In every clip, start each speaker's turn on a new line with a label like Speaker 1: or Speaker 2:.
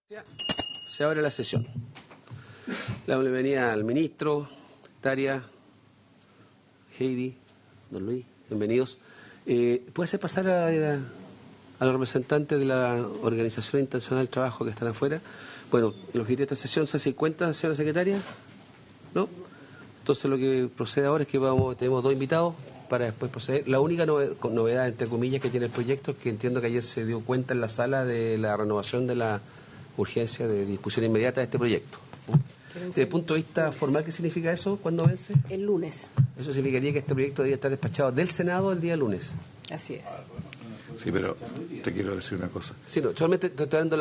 Speaker 1: Se abre la sesión. Le damos la bienvenida al ministro, Taria, Heidi, don Luis, bienvenidos. ¿Puede ser pasar a los representantes de la Organización Internacional del Trabajo que están afuera? Bueno, el objetivo de esta sesión son 50, señora secretaria, ¿no? Entonces lo que procede ahora es que tenemos dos invitados para después proceder. La única novedad, entre comillas, que tiene el proyecto es que entiendo que ayer se dio cuenta en la sala de la renovación de la urgencia de discusión inmediata de este proyecto. Desde el punto de vista formal, ¿qué significa eso? ¿Cuándo vence?
Speaker 2: El lunes.
Speaker 1: Eso significaría que este proyecto debería estar despachado del Senado el día lunes.
Speaker 2: Así es.
Speaker 3: Sí, pero te quiero decir una cosa.
Speaker 1: Sí, no, solamente estoy dando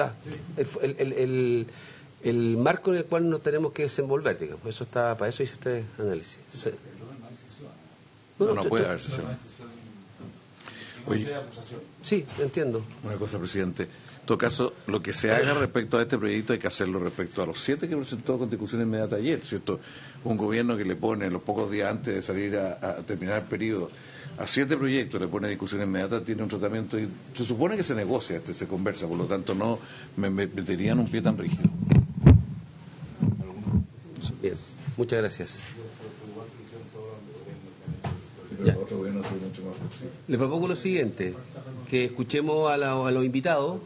Speaker 1: el marco en el cual nos tenemos que desenvolver, digamos. Eso está, para eso hice este análisis.
Speaker 3: No puede haber sesión. Oye,
Speaker 1: sí, entiendo.
Speaker 3: Una cosa, presidente. En todo caso, lo que se haga respecto a este proyecto hay que hacerlo respecto a los 7 que presentó con discusión inmediata ayer, ¿cierto? Un gobierno que le pone los pocos días antes de salir a terminar el periodo a 7 proyectos, le pone discusión inmediata, tiene un tratamiento y se supone que se negocia, se conversa, por lo tanto no me meterían un pie tan rígido.
Speaker 1: Bien, muchas gracias. Le propongo lo siguiente, que escuchemos a los invitados,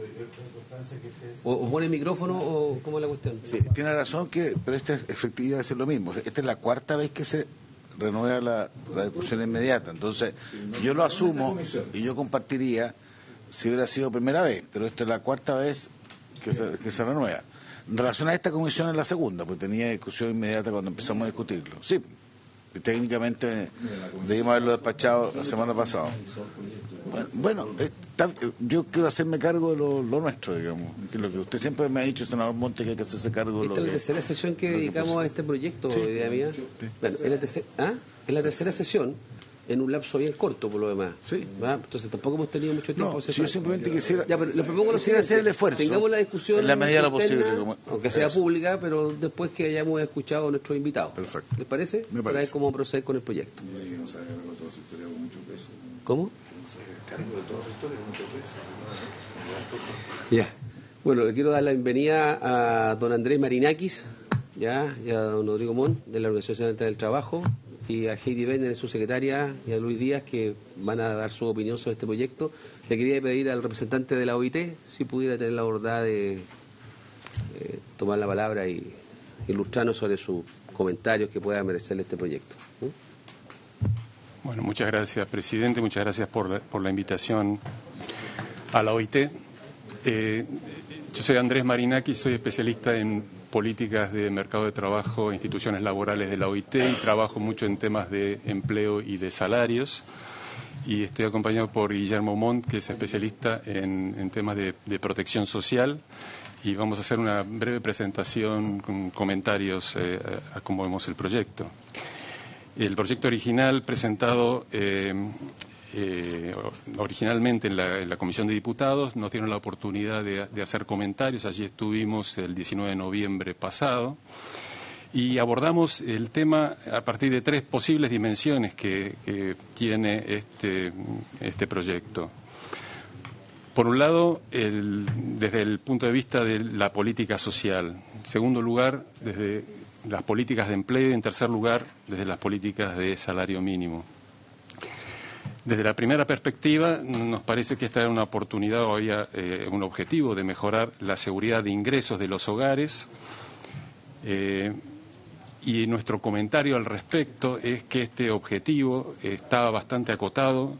Speaker 1: o pone el micrófono, o ¿cómo es la cuestión?
Speaker 4: Sí, tiene razón, pero esta efectivamente va a ser lo mismo. Esta es la cuarta vez que se renueva la discusión inmediata. Entonces, yo lo asumo y yo compartiría si hubiera sido primera vez, pero esta es la cuarta vez que se renueva. En relación a esta comisión es la segunda, porque tenía discusión inmediata cuando empezamos a discutirlo. Sí, técnicamente debimos haberlo despachado la semana pasada. Bueno, yo quiero hacerme cargo de lo nuestro, digamos, que lo que usted siempre me ha dicho, senador Monte, que hay que hacerse cargo de lo que...
Speaker 1: Esta es la tercera sesión que dedicamos a este proyecto, sí. Idea mía. Sí. Bueno, es la tercera sesión en un lapso bien corto, por lo demás. Sí. Entonces tampoco hemos tenido mucho tiempo.
Speaker 4: No, yo simplemente quisiera...
Speaker 1: Ya, pero le propongo
Speaker 4: quisiera hacer el esfuerzo.
Speaker 1: Tengamos la discusión
Speaker 4: en la medida de lo posible.
Speaker 1: Aunque sea pública, pero después que hayamos escuchado a nuestros invitados.
Speaker 4: Perfecto.
Speaker 1: ¿Les parece?
Speaker 4: Me parece.
Speaker 1: Para ver cómo proceder con el proyecto. ¿Cómo? Ya. Bueno, le quiero dar la bienvenida a don Andrés Marinakis, y a don Rodrigo Montt, de la Organización Internacional del Trabajo, y a Heidi Bender, su secretaria, y a Luis Díaz, que van a dar su opinión sobre este proyecto. Le quería pedir al representante de la OIT si pudiera tener la bondad de tomar la palabra y ilustrarnos sobre sus comentarios que pueda merecerle este proyecto.
Speaker 5: Bueno, muchas gracias, presidente. Muchas gracias por la invitación a la OIT. Yo soy Andrés Marinakis, soy especialista en políticas de mercado de trabajo, instituciones laborales de la OIT y trabajo mucho en temas de empleo y de salarios. Y estoy acompañado por Guillermo Montt, que es especialista en temas de protección social. Y vamos a hacer una breve presentación con comentarios a cómo vemos el proyecto. El proyecto original presentado originalmente en la Comisión de Diputados nos dieron la oportunidad de hacer comentarios. Allí estuvimos el 19 de noviembre pasado y abordamos el tema a partir de 3 posibles dimensiones que tiene este proyecto. Por un lado, desde el punto de vista de la política social. En segundo lugar, desde las políticas de empleo y, en tercer lugar, desde las políticas de salario mínimo. Desde la primera perspectiva, nos parece que esta era una oportunidad o había un objetivo de mejorar la seguridad de ingresos de los hogares y nuestro comentario al respecto es que este objetivo estaba bastante acotado,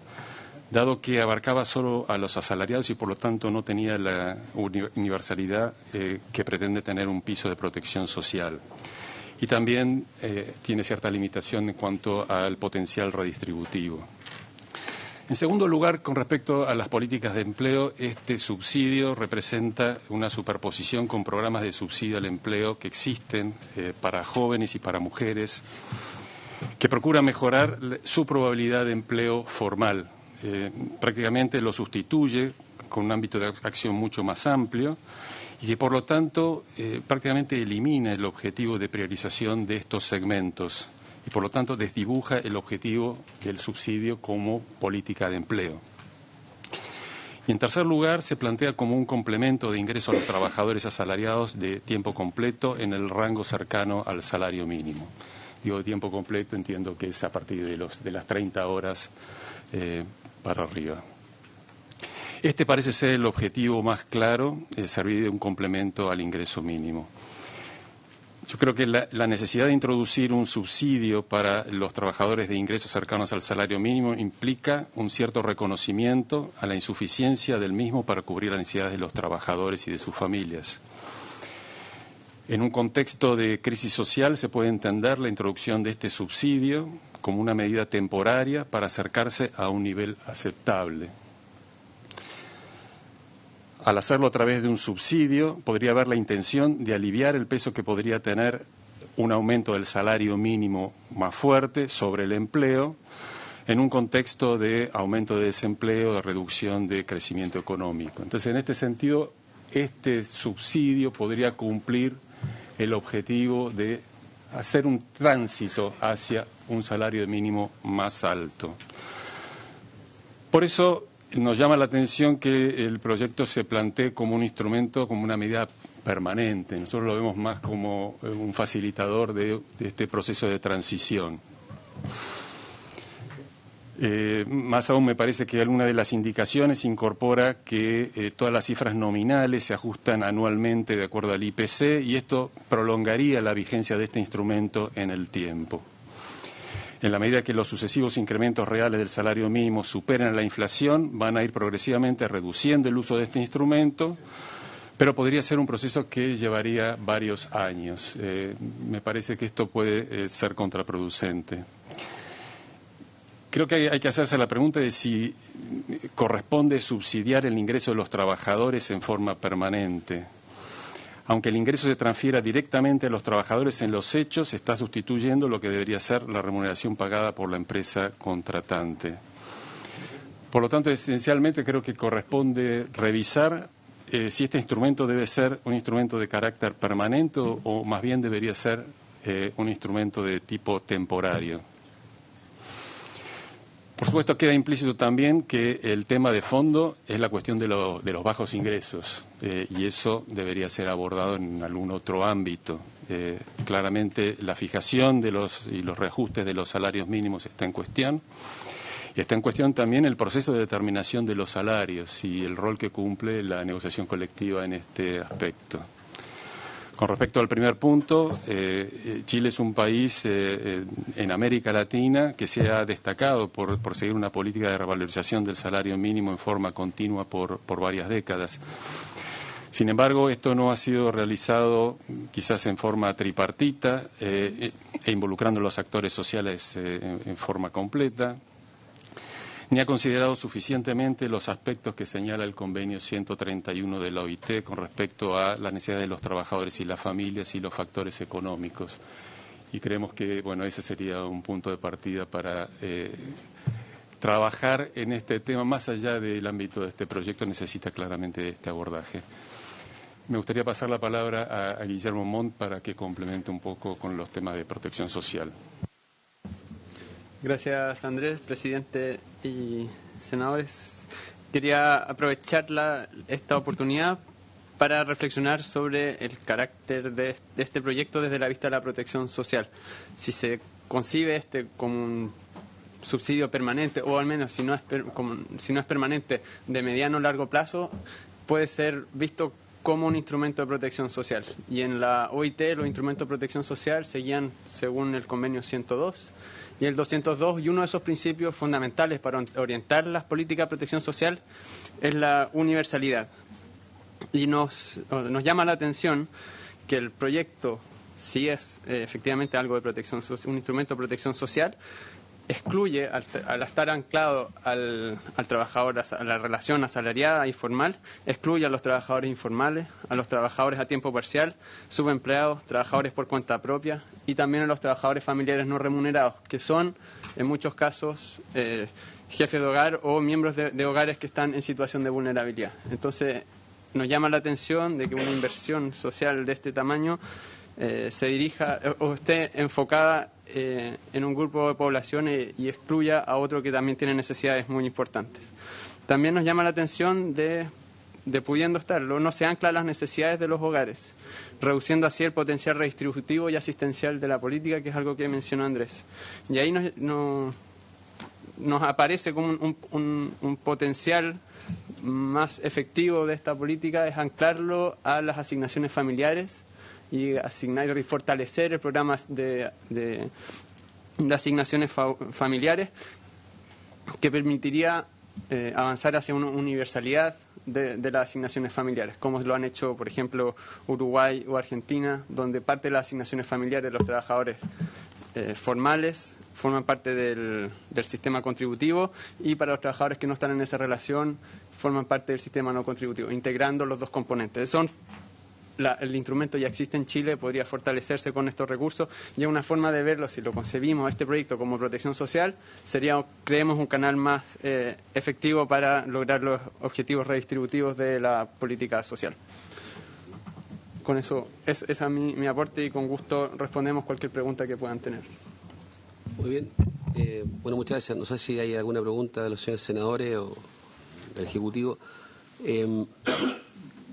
Speaker 5: dado que abarcaba solo a los asalariados y por lo tanto no tenía la universalidad que pretende tener un piso de protección social. Y también tiene cierta limitación en cuanto al potencial redistributivo. En segundo lugar, con respecto a las políticas de empleo, este subsidio representa una superposición con programas de subsidio al empleo que existen para jóvenes y para mujeres, que procura mejorar su probabilidad de empleo formal. Prácticamente lo sustituye con un ámbito de acción mucho más amplio y que por lo tanto prácticamente elimina el objetivo de priorización de estos segmentos y por lo tanto desdibuja el objetivo del subsidio como política de empleo. Y Y en tercer lugar, se plantea como un complemento de ingreso a los trabajadores asalariados de tiempo completo en el rango cercano al salario mínimo. Digo de tiempo completo, entiendo que es a partir de las 30 horas para arriba. Este parece ser el objetivo más claro, servir de un complemento al ingreso mínimo. Yo creo que la necesidad de introducir un subsidio para los trabajadores de ingresos cercanos al salario mínimo implica un cierto reconocimiento a la insuficiencia del mismo para cubrir las necesidades de los trabajadores y de sus familias. En un contexto de crisis social se puede entender la introducción de este subsidio como una medida temporaria para acercarse a un nivel aceptable. Al hacerlo a través de un subsidio, podría haber la intención de aliviar el peso que podría tener un aumento del salario mínimo más fuerte sobre el empleo en un contexto de aumento de desempleo, de reducción de crecimiento económico. Entonces, en este sentido, este subsidio podría cumplir el objetivo de hacer un tránsito hacia un salario mínimo más alto. Por eso nos llama la atención que el proyecto se plantee como un instrumento, como una medida permanente. Nosotros lo vemos más como un facilitador de este proceso de transición. Más aún me parece que alguna de las indicaciones incorpora que todas las cifras nominales se ajustan anualmente de acuerdo al IPC y esto prolongaría la vigencia de este instrumento en el tiempo. En la medida que los sucesivos incrementos reales del salario mínimo superen la inflación, van a ir progresivamente reduciendo el uso de este instrumento, pero podría ser un proceso que llevaría varios años. Me parece que esto puede ser contraproducente. Creo que hay que hacerse la pregunta de si corresponde subsidiar el ingreso de los trabajadores en forma permanente. Aunque el ingreso se transfiera directamente a los trabajadores en los hechos, se está sustituyendo lo que debería ser la remuneración pagada por la empresa contratante. Por lo tanto, esencialmente creo que corresponde revisar si este instrumento debe ser un instrumento de carácter permanente o más bien debería ser un instrumento de tipo temporario. Por supuesto, queda implícito también que el tema de fondo es la cuestión de los bajos ingresos y eso debería ser abordado en algún otro ámbito. Claramente la fijación y los reajustes de los salarios mínimos está en cuestión y está en cuestión también el proceso de determinación de los salarios y el rol que cumple la negociación colectiva en este aspecto. Con respecto al primer punto, Chile es un país en América Latina que se ha destacado por seguir una política de revalorización del salario mínimo en forma continua por varias décadas. Sin embargo, esto no ha sido realizado quizás en forma tripartita e involucrando a los actores sociales en forma completa, ni ha considerado suficientemente los aspectos que señala el convenio 131 de la OIT con respecto a las necesidades de los trabajadores y las familias y los factores económicos. Y creemos que, bueno, ese sería un punto de partida para trabajar en este tema, más allá del ámbito de este proyecto, necesita claramente este abordaje. Me gustaría pasar la palabra a Guillermo Montt para que complemente un poco con los temas de protección social.
Speaker 2: Gracias, Andrés, presidente y senadores. Quería aprovechar esta oportunidad para reflexionar sobre el carácter de este proyecto desde la vista de la protección social. Si se concibe como un subsidio permanente, o al menos si no es permanente, de mediano o largo plazo, puede ser visto como un instrumento de protección social. Y en la OIT los instrumentos de protección social seguían según el convenio 102 y el 202, y uno de esos principios fundamentales para orientar las políticas de protección social es la universalidad. Y nos llama la atención que el proyecto, si es efectivamente algo de protección, un instrumento de protección social, excluye, al estar anclado al trabajador, a la relación asalariada y formal, excluye a los trabajadores informales, a los trabajadores a tiempo parcial, subempleados, trabajadores por cuenta propia y también a los trabajadores familiares no remunerados, que son, en muchos casos, jefes de hogar o miembros de hogares que están en situación de vulnerabilidad. Entonces, nos llama la atención de que una inversión social de este tamaño se dirija o esté enfocada en un grupo de población y excluya a otro que también tiene necesidades muy importantes. También nos llama la atención de pudiendo estarlo, no se ancla a las necesidades de los hogares, reduciendo así el potencial redistributivo y asistencial de la política, que es algo que mencionó Andrés. Y ahí nos aparece como un potencial más efectivo de esta política, es anclarlo a las asignaciones familiares y asignar y fortalecer el programa de asignaciones familiares, que permitiría avanzar hacia una universalidad de las asignaciones familiares, como lo han hecho, por ejemplo, Uruguay o Argentina, donde parte de las asignaciones familiares de los trabajadores formales forman parte del sistema contributivo, y para los trabajadores que no están en esa relación forman parte del sistema no contributivo, integrando los dos componentes. El instrumento ya existe en Chile, podría fortalecerse con estos recursos, y es una forma de verlo. Si lo concebimos este proyecto como protección social, sería, creemos, un canal más efectivo para lograr los objetivos redistributivos de la política social. Con eso, ese es mi aporte, y con gusto respondemos cualquier pregunta que puedan tener.
Speaker 1: Muy bien. Bueno, muchas gracias. No sé si hay alguna pregunta de los señores senadores o del Ejecutivo.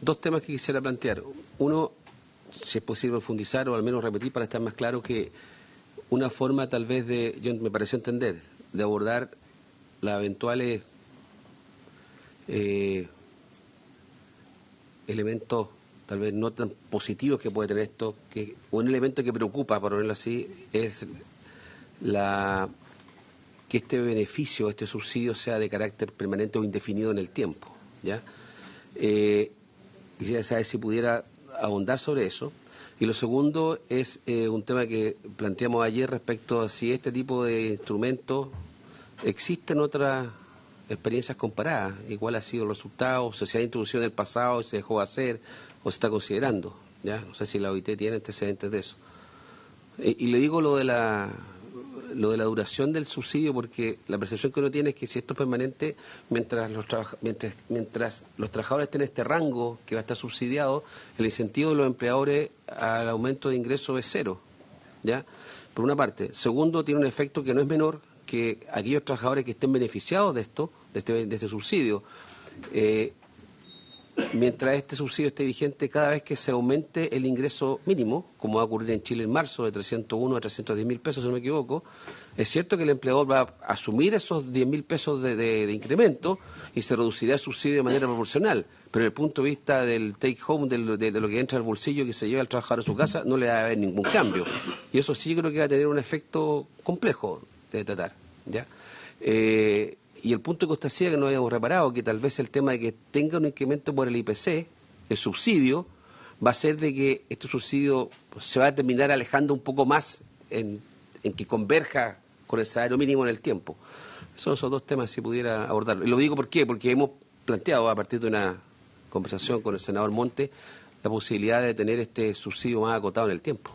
Speaker 1: Dos temas que quisiera plantear. Uno, si es posible profundizar o al menos repetir para estar más claro, que una forma tal vez me pareció entender, de abordar las eventuales elementos tal vez no tan positivos que puede tener esto, que un elemento que preocupa, por ponerlo así, es que este beneficio, este subsidio sea de carácter permanente o indefinido en el tiempo, ¿ya? Quisiera saber si pudiera ahondar sobre eso. Y lo segundo es un tema que planteamos ayer respecto a si este tipo de instrumentos existen otras experiencias comparadas y cuál ha sido el resultado, o si se ha introducido en el pasado y se dejó de hacer o se está considerando, ¿ya? No sé si la OIT tiene antecedentes de eso. Y le digo lo de la duración del subsidio, porque la percepción que uno tiene es que si esto es permanente, mientras los trabajadores estén en este rango que va a estar subsidiado, el incentivo de los empleadores al aumento de ingresos es cero, ¿ya? Por una parte. Segundo, tiene un efecto que no es menor, que aquellos trabajadores que estén beneficiados de esto, de este subsidio, mientras este subsidio esté vigente, cada vez que se aumente el ingreso mínimo, como va a ocurrir en Chile en marzo, de 301 a 310.000 pesos, si no me equivoco, es cierto que el empleador va a asumir esos 10.000 pesos de incremento y se reducirá el subsidio de manera proporcional, pero desde el punto de vista del take home, de lo que entra al bolsillo que se lleva el trabajador a su casa, no le va a haber ningún cambio. Y eso sí creo que va a tener un efecto complejo de tratar, ¿ya? Y el punto que usted hacía, que no habíamos reparado, que tal vez el tema de que tenga un incremento por el IPC, el subsidio, va a ser de que este subsidio se va a terminar alejando un poco más en que converja con el salario mínimo en el tiempo. Son esos dos temas, si pudiera abordarlo. Y lo digo ¿por qué? Porque hemos planteado, a partir de una conversación con el senador Monte, la posibilidad de tener este subsidio más acotado en el tiempo.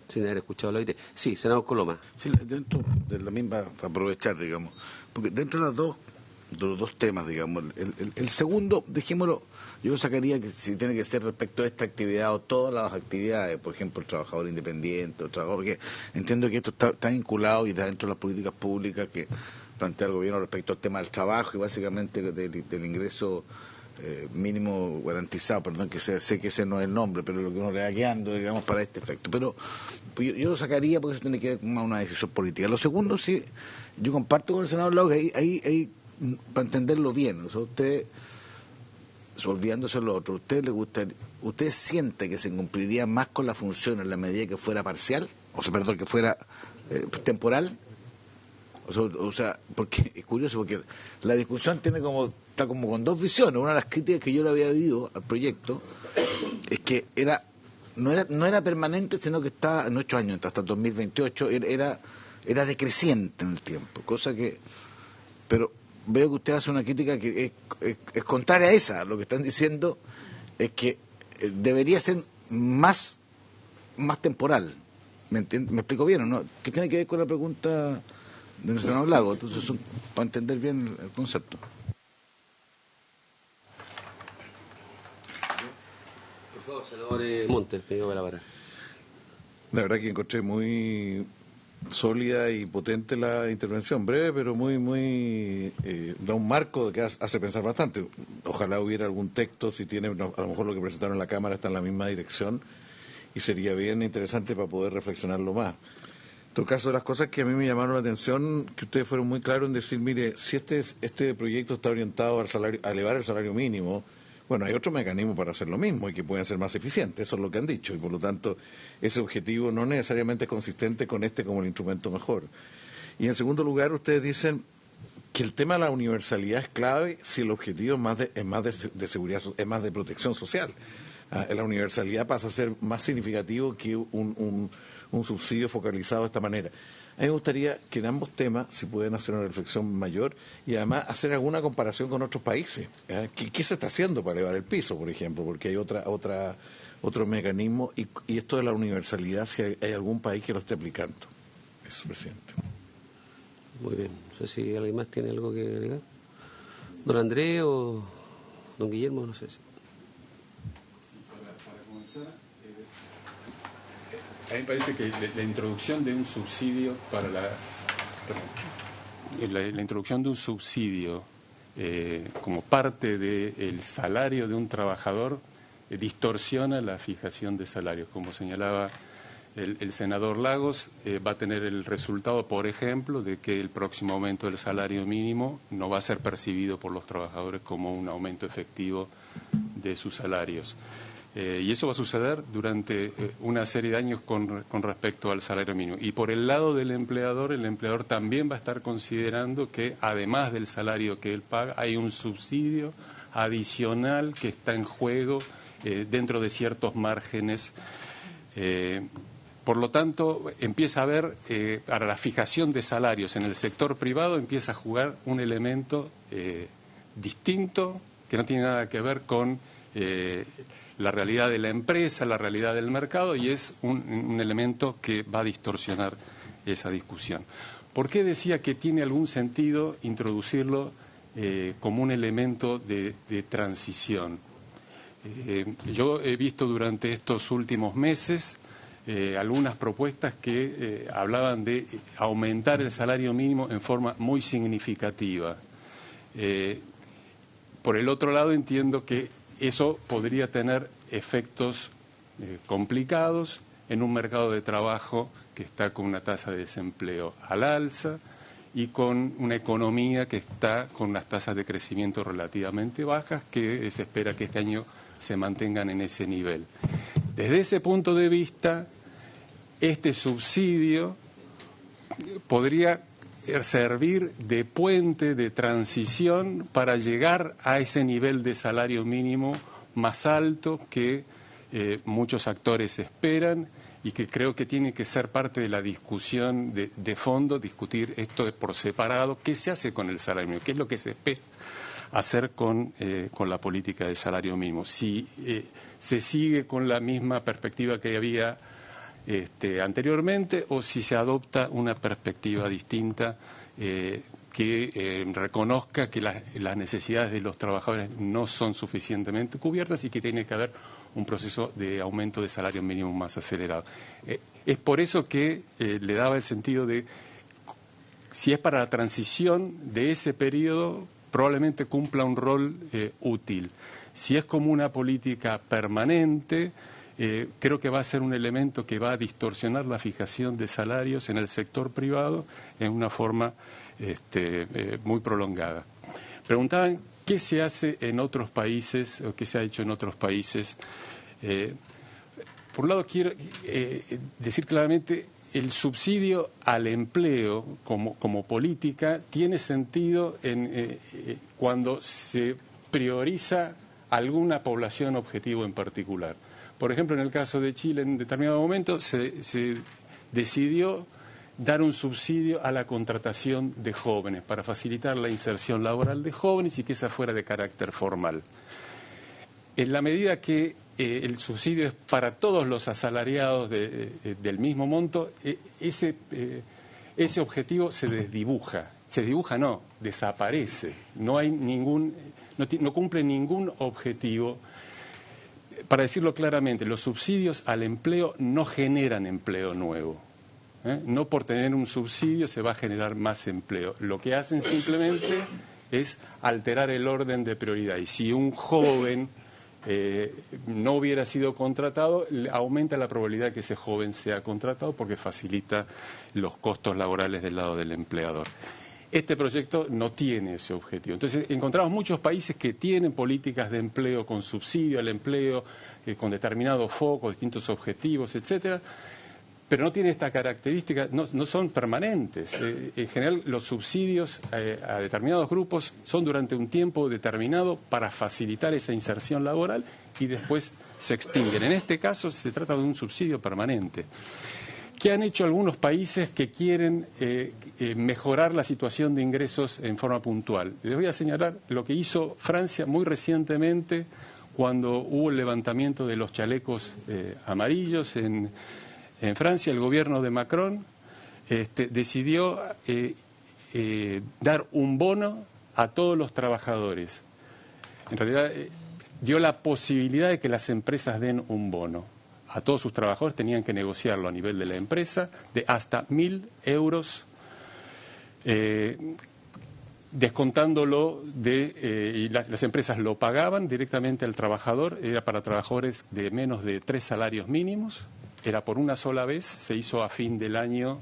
Speaker 1: Sin haber escuchado la OIT. Sí, senador Coloma.
Speaker 4: Sí, dentro de la misma, para aprovechar, digamos, porque dentro de los dos temas, digamos, el segundo, dejémoslo, yo lo sacaría que si tiene que ser respecto a esta actividad o todas las actividades, por ejemplo, el trabajador independiente, el trabajador, porque entiendo que esto está vinculado y está dentro de las políticas públicas que plantea el gobierno respecto al tema del trabajo y básicamente del ingreso mínimo garantizado, perdón, que sé que ese no es el nombre, pero lo que uno le va guiando, digamos, para este efecto. Pero pues yo lo sacaría porque eso tiene que ver con una decisión política. Lo segundo, sí, yo comparto con el senador Lau que ahí para entenderlo bien, o sea, usted, olvidándose lo otro, ¿usted siente que se cumpliría más con la función en la medida que fuera parcial? O sea, perdón, que fuera temporal. O sea, porque es curioso, porque la discusión está como con dos visiones. Una de las críticas que yo le había vivido al proyecto es que no era permanente, sino que está en 8 años, hasta 2028, era decreciente en el tiempo, pero veo que usted hace una crítica que es contraria a esa. Lo que están diciendo es que debería ser más temporal. ¿Me explico bien o no? ¿Qué tiene que ver con la pregunta del senador Lago? Entonces, para entender bien el concepto.
Speaker 1: Por favor, senador Montes, pido para parar.
Speaker 3: La verdad que encontré muy sólida y potente la intervención, breve pero muy da un marco que hace pensar bastante. Ojalá hubiera algún texto, si tiene, a lo mejor lo que presentaron en la Cámara está en la misma dirección y sería bien interesante para poder reflexionarlo más. En todo caso, de las cosas que a mí me llamaron la atención, que ustedes fueron muy claros en decir, mire, si este proyecto está orientado a elevar el salario mínimo, bueno, hay otro mecanismo para hacer lo mismo y que pueden ser más eficientes, eso es lo que han dicho, y por lo tanto ese objetivo no necesariamente es consistente con este como el instrumento mejor. Y en segundo lugar, ustedes dicen que el tema de la universalidad es clave si el objetivo es más de seguridad, es más de protección social. La universalidad pasa a ser más significativo que un subsidio focalizado de esta manera. A mí me gustaría que en ambos temas se pueden hacer una reflexión mayor y además hacer alguna comparación con otros países. ¿Qué se está haciendo para elevar el piso, por ejemplo? Porque hay otro mecanismo y esto de la universalidad, si hay algún país que lo esté aplicando. Eso, presidente.
Speaker 1: Muy bien. No sé si alguien más tiene algo que agregar. Don Andrés o don Guillermo, no sé si.
Speaker 5: Para comenzar, a mí me parece que la introducción de un subsidio para la introducción de un subsidio como parte del salario de un trabajador distorsiona la fijación de salarios. Como señalaba el senador Lagos, va a tener el resultado, por ejemplo, de que el próximo aumento del salario mínimo no va a ser percibido por los trabajadores como un aumento efectivo de sus salarios. Y eso va a suceder durante una serie de años con respecto al salario mínimo. Y por el lado del empleador, el empleador también va a estar considerando que además del salario que él paga, hay un subsidio adicional que está en juego dentro de ciertos márgenes. Por lo tanto, empieza a haber, para la fijación de salarios en el sector privado, empieza a jugar un elemento distinto que no tiene nada que ver con la realidad de la empresa, la realidad del mercado, y es un elemento que va a distorsionar esa discusión. ¿Por qué decía que tiene algún sentido introducirlo como un elemento de transición? Yo he visto durante estos últimos meses algunas propuestas que hablaban de aumentar el salario mínimo en forma muy significativa. Por el otro lado, entiendo que eso podría tener efectos complicados en un mercado de trabajo que está con una tasa de desempleo al alza y con una economía que está con unas tasas de crecimiento relativamente bajas que se espera que este año se mantengan en ese nivel. Desde ese punto de vista, este subsidio podría servir de puente de transición para llegar a ese nivel de salario mínimo más alto que muchos actores esperan y que creo que tiene que ser parte de la discusión de fondo, discutir esto por separado, qué se hace con el salario mínimo, qué es lo que se espera hacer con la política de salario mínimo. Si se sigue con la misma perspectiva que había anteriormente o si se adopta una perspectiva distinta que reconozca que las necesidades de los trabajadores no son suficientemente cubiertas y que tiene que haber un proceso de aumento de salario mínimo más acelerado. Es por eso que le daba el sentido de, si es para la transición de ese periodo, probablemente cumpla un rol útil. Si es como una política permanente, creo que va a ser un elemento que va a distorsionar la fijación de salarios en el sector privado en una forma muy prolongada. Preguntaban qué se hace en otros países o qué se ha hecho en otros países. Por un lado, quiero decir claramente, el subsidio al empleo como política tiene sentido cuando se prioriza alguna población objetivo en particular. Por ejemplo, en el caso de Chile, en determinado momento se decidió dar un subsidio a la contratación de jóvenes para facilitar la inserción laboral de jóvenes y que esa fuera de carácter formal. En la medida que el subsidio es para todos los asalariados del mismo monto, ese objetivo se desdibuja. Se dibuja, no, desaparece. No hay no cumple ningún objetivo. Para decirlo claramente, los subsidios al empleo no generan empleo nuevo. No por tener un subsidio se va a generar más empleo. Lo que hacen simplemente es alterar el orden de prioridad. Y si un joven no hubiera sido contratado, aumenta la probabilidad de que ese joven sea contratado porque facilita los costos laborales del lado del empleador. Este proyecto no tiene ese objetivo. Entonces, encontramos muchos países que tienen políticas de empleo con subsidio al empleo, con determinados focos, distintos objetivos, etcétera, pero no tiene esta característica, no son permanentes. En general, los subsidios a determinados grupos son durante un tiempo determinado para facilitar esa inserción laboral y después se extinguen. En este caso, se trata de un subsidio permanente. ¿Qué han hecho algunos países que quieren mejorar la situación de ingresos en forma puntual? Les voy a señalar lo que hizo Francia muy recientemente cuando hubo el levantamiento de los chalecos amarillos en Francia. El gobierno de Macron decidió dar un bono a todos los trabajadores. En realidad, dio la posibilidad de que las empresas den un bono. A todos sus trabajadores tenían que negociarlo a nivel de la empresa de hasta 1.000 euros, descontándolo y las empresas lo pagaban directamente al trabajador. Era para trabajadores de menos de 3 salarios mínimos. Era por una sola vez, se hizo a fin del año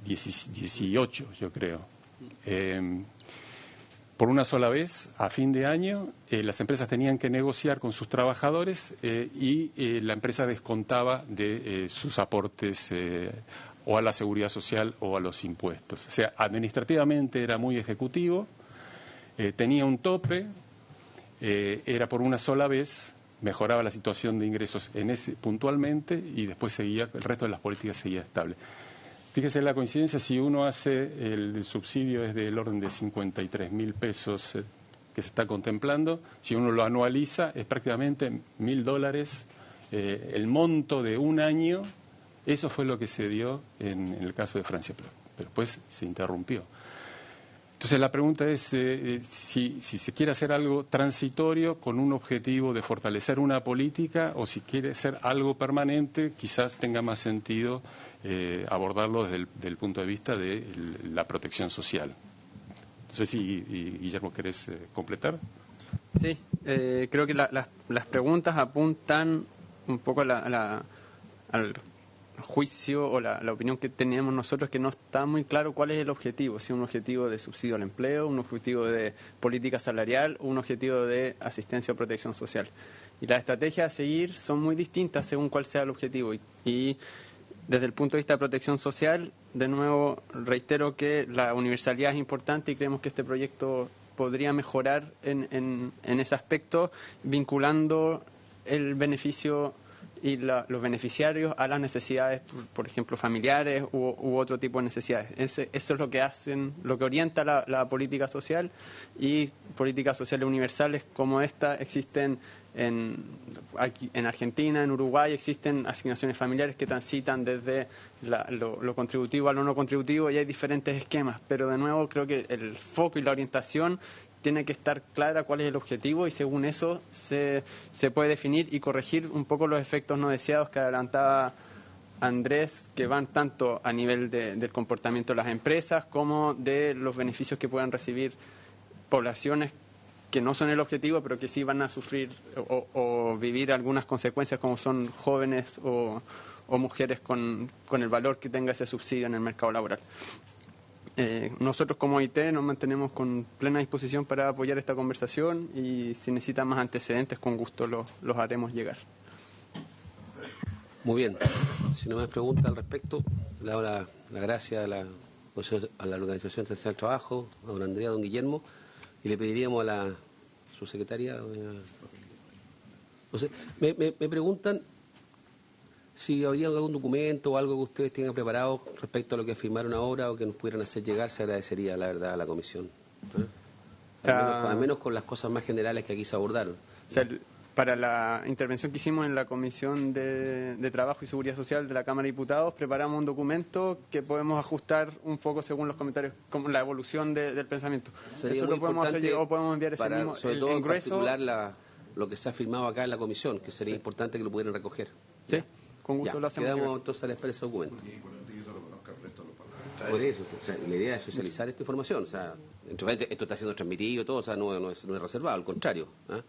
Speaker 5: 18, yo creo. Por una sola vez, a fin de año, las empresas tenían que negociar con sus trabajadores y la empresa descontaba de sus aportes o a la seguridad social o a los impuestos. O sea, administrativamente era muy ejecutivo, tenía un tope, era por una sola vez, mejoraba la situación de ingresos puntualmente y después seguía, el resto de las políticas seguía estable. Fíjese la coincidencia, si uno hace el subsidio es del orden de 53.000 pesos que se está contemplando, si uno lo anualiza es prácticamente $1.000, el monto de un año, eso fue lo que se dio en el caso de Francia, pero después se interrumpió. Entonces la pregunta es si se quiere hacer algo transitorio con un objetivo de fortalecer una política o si quiere ser algo permanente, quizás tenga más sentido abordarlo desde el punto de vista de la protección social. No sé si, Guillermo, ¿querés completar?
Speaker 2: Sí, creo que las preguntas apuntan un poco al juicio o la opinión que tenemos nosotros, que no está muy claro cuál es el objetivo, si es un objetivo de subsidio al empleo, un objetivo de política salarial o un objetivo de asistencia o protección social. Y las estrategias a seguir son muy distintas según cuál sea el objetivo. Y desde el punto de vista de protección social, de nuevo reitero que la universalidad es importante y creemos que este proyecto podría mejorar en ese aspecto, vinculando el beneficio y los beneficiarios a las necesidades, por ejemplo, familiares u otro tipo de necesidades. Eso es lo que hacen, lo que orienta la política social, y políticas sociales universales como esta existen en Argentina, en Uruguay, existen asignaciones familiares que transitan desde lo contributivo a lo no contributivo, y hay diferentes esquemas, pero de nuevo creo que el foco y la orientación tiene que estar clara cuál es el objetivo, y según eso se puede definir y corregir un poco los efectos no deseados que adelantaba Andrés, que van tanto a nivel del comportamiento de las empresas como de los beneficios que puedan recibir poblaciones que no son el objetivo, pero que sí van a sufrir o vivir algunas consecuencias, como son jóvenes o mujeres con el valor que tenga ese subsidio en el mercado laboral. Nosotros como OIT nos mantenemos con plena disposición para apoyar esta conversación, y si necesitan más antecedentes, con gusto los haremos llegar.
Speaker 1: Muy bien. Si no me preguntan al respecto, le doy la gracia a la Organización Internacional del Trabajo, a don Andrea, a don Guillermo, y le pediríamos a la subsecretaria, no sé, me preguntan si habría algún documento o algo que ustedes tengan preparado respecto a lo que firmaron ahora o que nos pudieran hacer llegar. Se agradecería, la verdad, a la comisión. Al menos con las cosas más generales que aquí se abordaron.
Speaker 2: O sea, para la intervención que hicimos en la Comisión de Trabajo y Seguridad Social de la Cámara de Diputados, preparamos un documento que podemos ajustar un poco según los comentarios, como la evolución del pensamiento.
Speaker 1: Sería
Speaker 2: eso lo podemos hacer llegar, o podemos enviar ese mismo,
Speaker 1: sobre todo
Speaker 2: en grueso.
Speaker 1: En particular lo que se ha firmado acá en la comisión, que sería importante que lo pudieran recoger.
Speaker 2: Sí, con gusto
Speaker 1: ya,
Speaker 2: lo hacemos.
Speaker 1: Quedamos entonces a la espera de ese documento. Por eso, o sea, la idea es socializar esta información. O sea, esto está siendo transmitido, todo, o sea, no es reservado, al contrario. ¿Ah?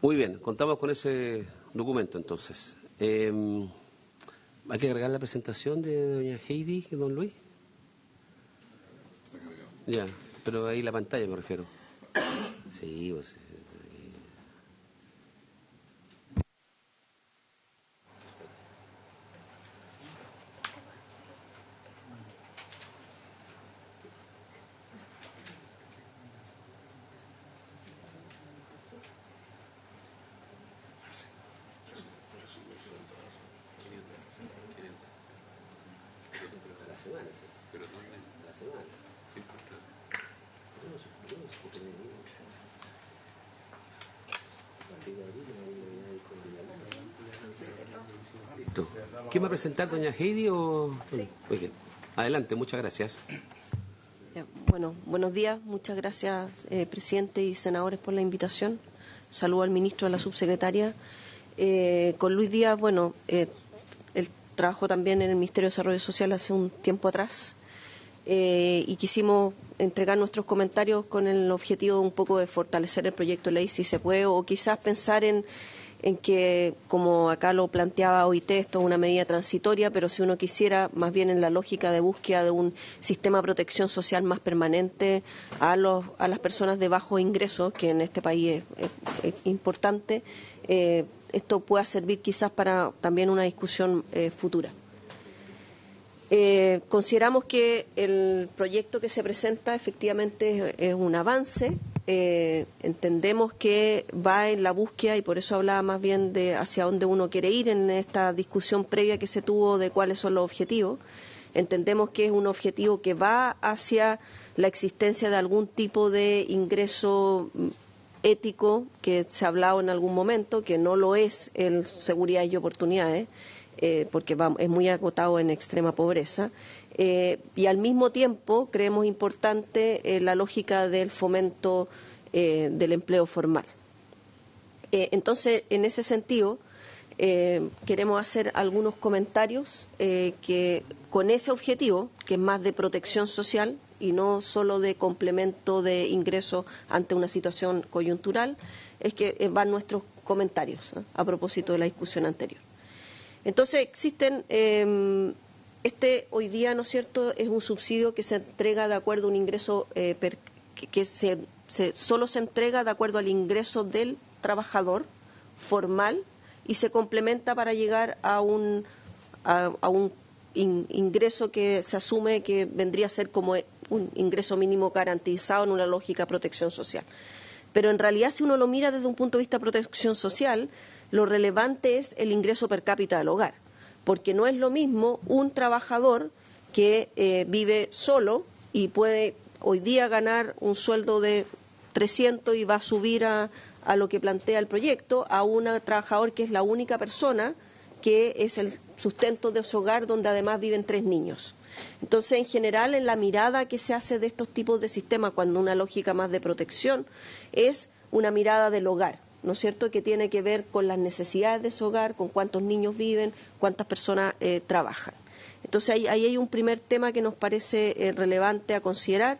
Speaker 1: Muy bien, contamos con ese documento entonces. ¿Hay que agregar la presentación de doña Heidi y don Luis? Ya, pero ahí la pantalla me refiero. Sí, pues... ¿Quién va a presentar, doña Heidi o...? Sí. Muy bien. Adelante, muchas gracias.
Speaker 6: Bueno, buenos días. Muchas gracias, presidente y senadores, por la invitación. Saludo al ministro, a la subsecretaria. Con Luis Díaz, bueno, él trabajó también en el Ministerio de Desarrollo Social hace un tiempo atrás y quisimos entregar nuestros comentarios con el objetivo un poco de fortalecer el proyecto de ley, si se puede, o quizás pensar en que, como acá lo planteaba OIT, esto es una medida transitoria, pero si uno quisiera, más bien en la lógica de búsqueda de un sistema de protección social más permanente a las personas de bajo ingreso, que en este país es importante, esto pueda servir quizás para también una discusión futura. Consideramos que el proyecto que se presenta efectivamente es un avance. Entendemos que va en la búsqueda, y por eso hablaba más bien de hacia dónde uno quiere ir en esta discusión previa que se tuvo de cuáles son los objetivos. Entendemos que es un objetivo que va hacia la existencia de algún tipo de ingreso ético, que se ha hablado en algún momento, que no lo es en seguridad y oportunidades, porque es muy agotado en extrema pobreza. Y al mismo tiempo creemos importante la lógica del fomento del empleo formal. Entonces, en ese sentido, queremos hacer algunos comentarios que con ese objetivo, que es más de protección social y no solo de complemento de ingresos ante una situación coyuntural, es que van nuestros comentarios a propósito de la discusión anterior. Entonces, existen... hoy día, ¿no es cierto?, es un subsidio que se entrega de acuerdo a un ingreso solo se entrega de acuerdo al ingreso del trabajador formal y se complementa para llegar a un ingreso que se asume que vendría a ser como un ingreso mínimo garantizado en una lógica de protección social. Pero en realidad, si uno lo mira desde un punto de vista de protección social, lo relevante es el ingreso per cápita del hogar, porque no es lo mismo un trabajador que vive solo y puede hoy día ganar un sueldo de 300 y va a subir a lo que plantea el proyecto, a un trabajador que es la única persona que es el sustento de su hogar, donde además viven 3 niños. Entonces, en general, en la mirada que se hace de estos tipos de sistemas, cuando una lógica más de protección, es una mirada del hogar, ¿no es cierto?, que tiene que ver con las necesidades de su hogar, con cuántos niños viven, cuántas personas trabajan. Entonces, ahí hay un primer tema que nos parece relevante a considerar.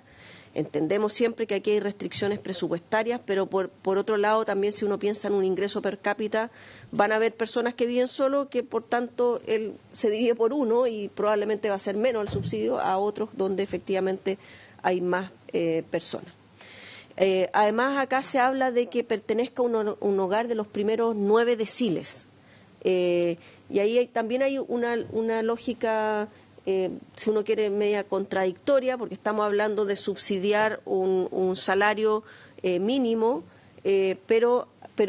Speaker 6: Entendemos siempre que aquí hay restricciones presupuestarias, pero por otro lado también, si uno piensa en un ingreso per cápita, van a haber personas que viven solo, que por tanto él se divide por 1 y probablemente va a ser menos el subsidio, a otros donde efectivamente hay más personas. Además, acá se habla de que pertenezca a un hogar de los primeros 9 deciles. Y ahí también hay una lógica, si uno quiere, media contradictoria, porque estamos hablando de subsidiar un salario mínimo, pero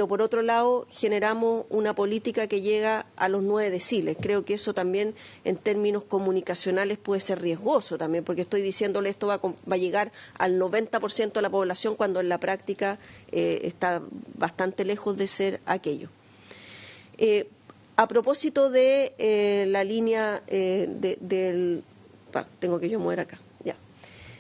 Speaker 6: por otro lado generamos una política que llega a los 9 deciles. Creo que eso también en términos comunicacionales puede ser riesgoso también, porque estoy diciéndole esto va a llegar al 90% de la población, cuando en la práctica está bastante lejos de ser aquello. A propósito de la línea tengo que yo mover acá.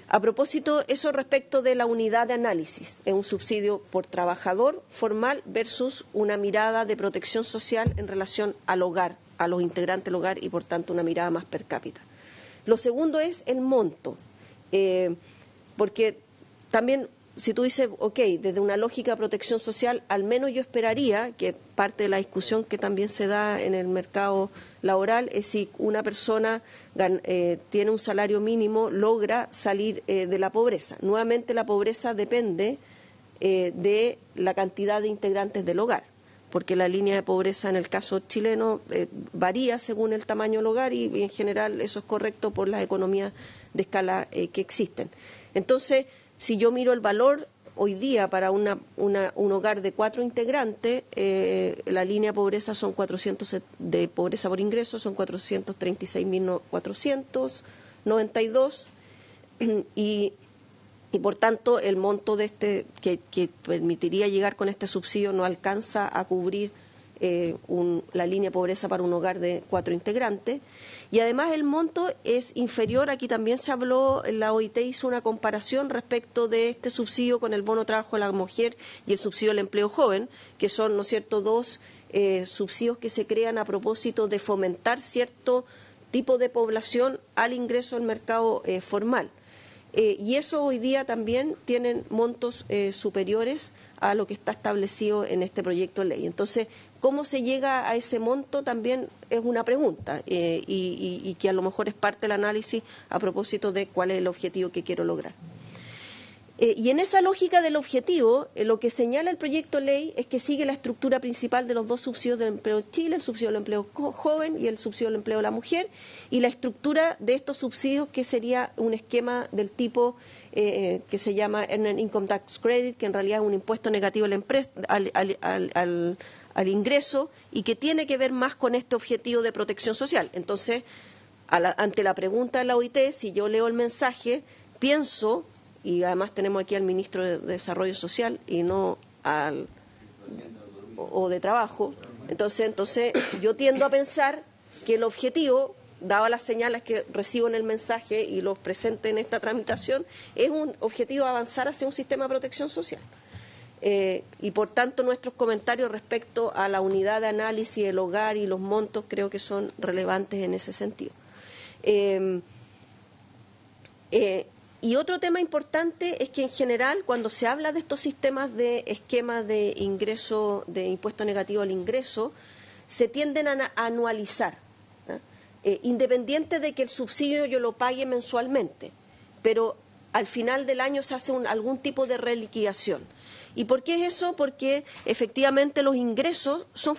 Speaker 6: A propósito, eso respecto de la unidad de análisis, es un subsidio por trabajador formal versus una mirada de protección social en relación al hogar, a los integrantes del hogar, y por tanto una mirada más per cápita. Lo segundo es el monto, porque también si tú dices, ok, desde una lógica de protección social, al menos yo esperaría que parte de la discusión que también se da en el mercado laboral es si una persona tiene un salario mínimo, logra salir de la pobreza. Nuevamente la pobreza depende de la cantidad de integrantes del hogar, porque la línea de pobreza en el caso chileno varía según el tamaño del hogar y en general eso es correcto por las economías de escala que existen. Entonces, si yo miro el valor hoy día para un hogar de 4 integrantes, la línea de pobreza son 400 de pobreza por ingreso son 436.492 y por tanto el monto de que permitiría llegar con este subsidio no alcanza a cubrir la línea de pobreza para un hogar de 4 integrantes. Y además el monto es inferior, aquí también se habló, la OIT hizo una comparación respecto de este subsidio con el bono trabajo a la mujer y el subsidio al empleo joven, que son, ¿no es cierto?, dos subsidios que se crean a propósito de fomentar cierto tipo de población al ingreso al mercado formal. Y eso hoy día también tienen montos superiores a lo que está establecido en este proyecto de ley. Entonces, ¿cómo se llega a ese monto? También es una pregunta y que a lo mejor es parte del análisis a propósito de cuál es el objetivo que quiero lograr. Y en esa lógica del objetivo, lo que señala el proyecto de ley es que sigue la estructura principal de los dos subsidios del empleo de Chile, el subsidio al empleo joven y el subsidio al empleo de la mujer, y la estructura de estos subsidios que sería un esquema del tipo que se llama Earned Income Tax Credit, que en realidad es un impuesto negativo a la empresa, al ingreso y que tiene que ver más con este objetivo de protección social. Entonces, ante la pregunta de la OIT, si yo leo el mensaje, pienso, y además tenemos aquí al ministro de Desarrollo Social y no o de Trabajo, entonces yo tiendo a pensar que el objetivo, dadas las señales que recibo en el mensaje y los presente en esta tramitación, es un objetivo de avanzar hacia un sistema de protección social. Y por tanto nuestros comentarios respecto a la unidad de análisis del hogar y los montos creo que son relevantes en ese sentido. Y otro tema importante es que en general cuando se habla de estos sistemas de esquemas de ingreso, de impuesto negativo al ingreso, se tienden a anualizar, independiente de que el subsidio yo lo pague mensualmente, pero al final del año se hace algún tipo de reliquidación. ¿Y por qué es eso? Porque efectivamente los ingresos son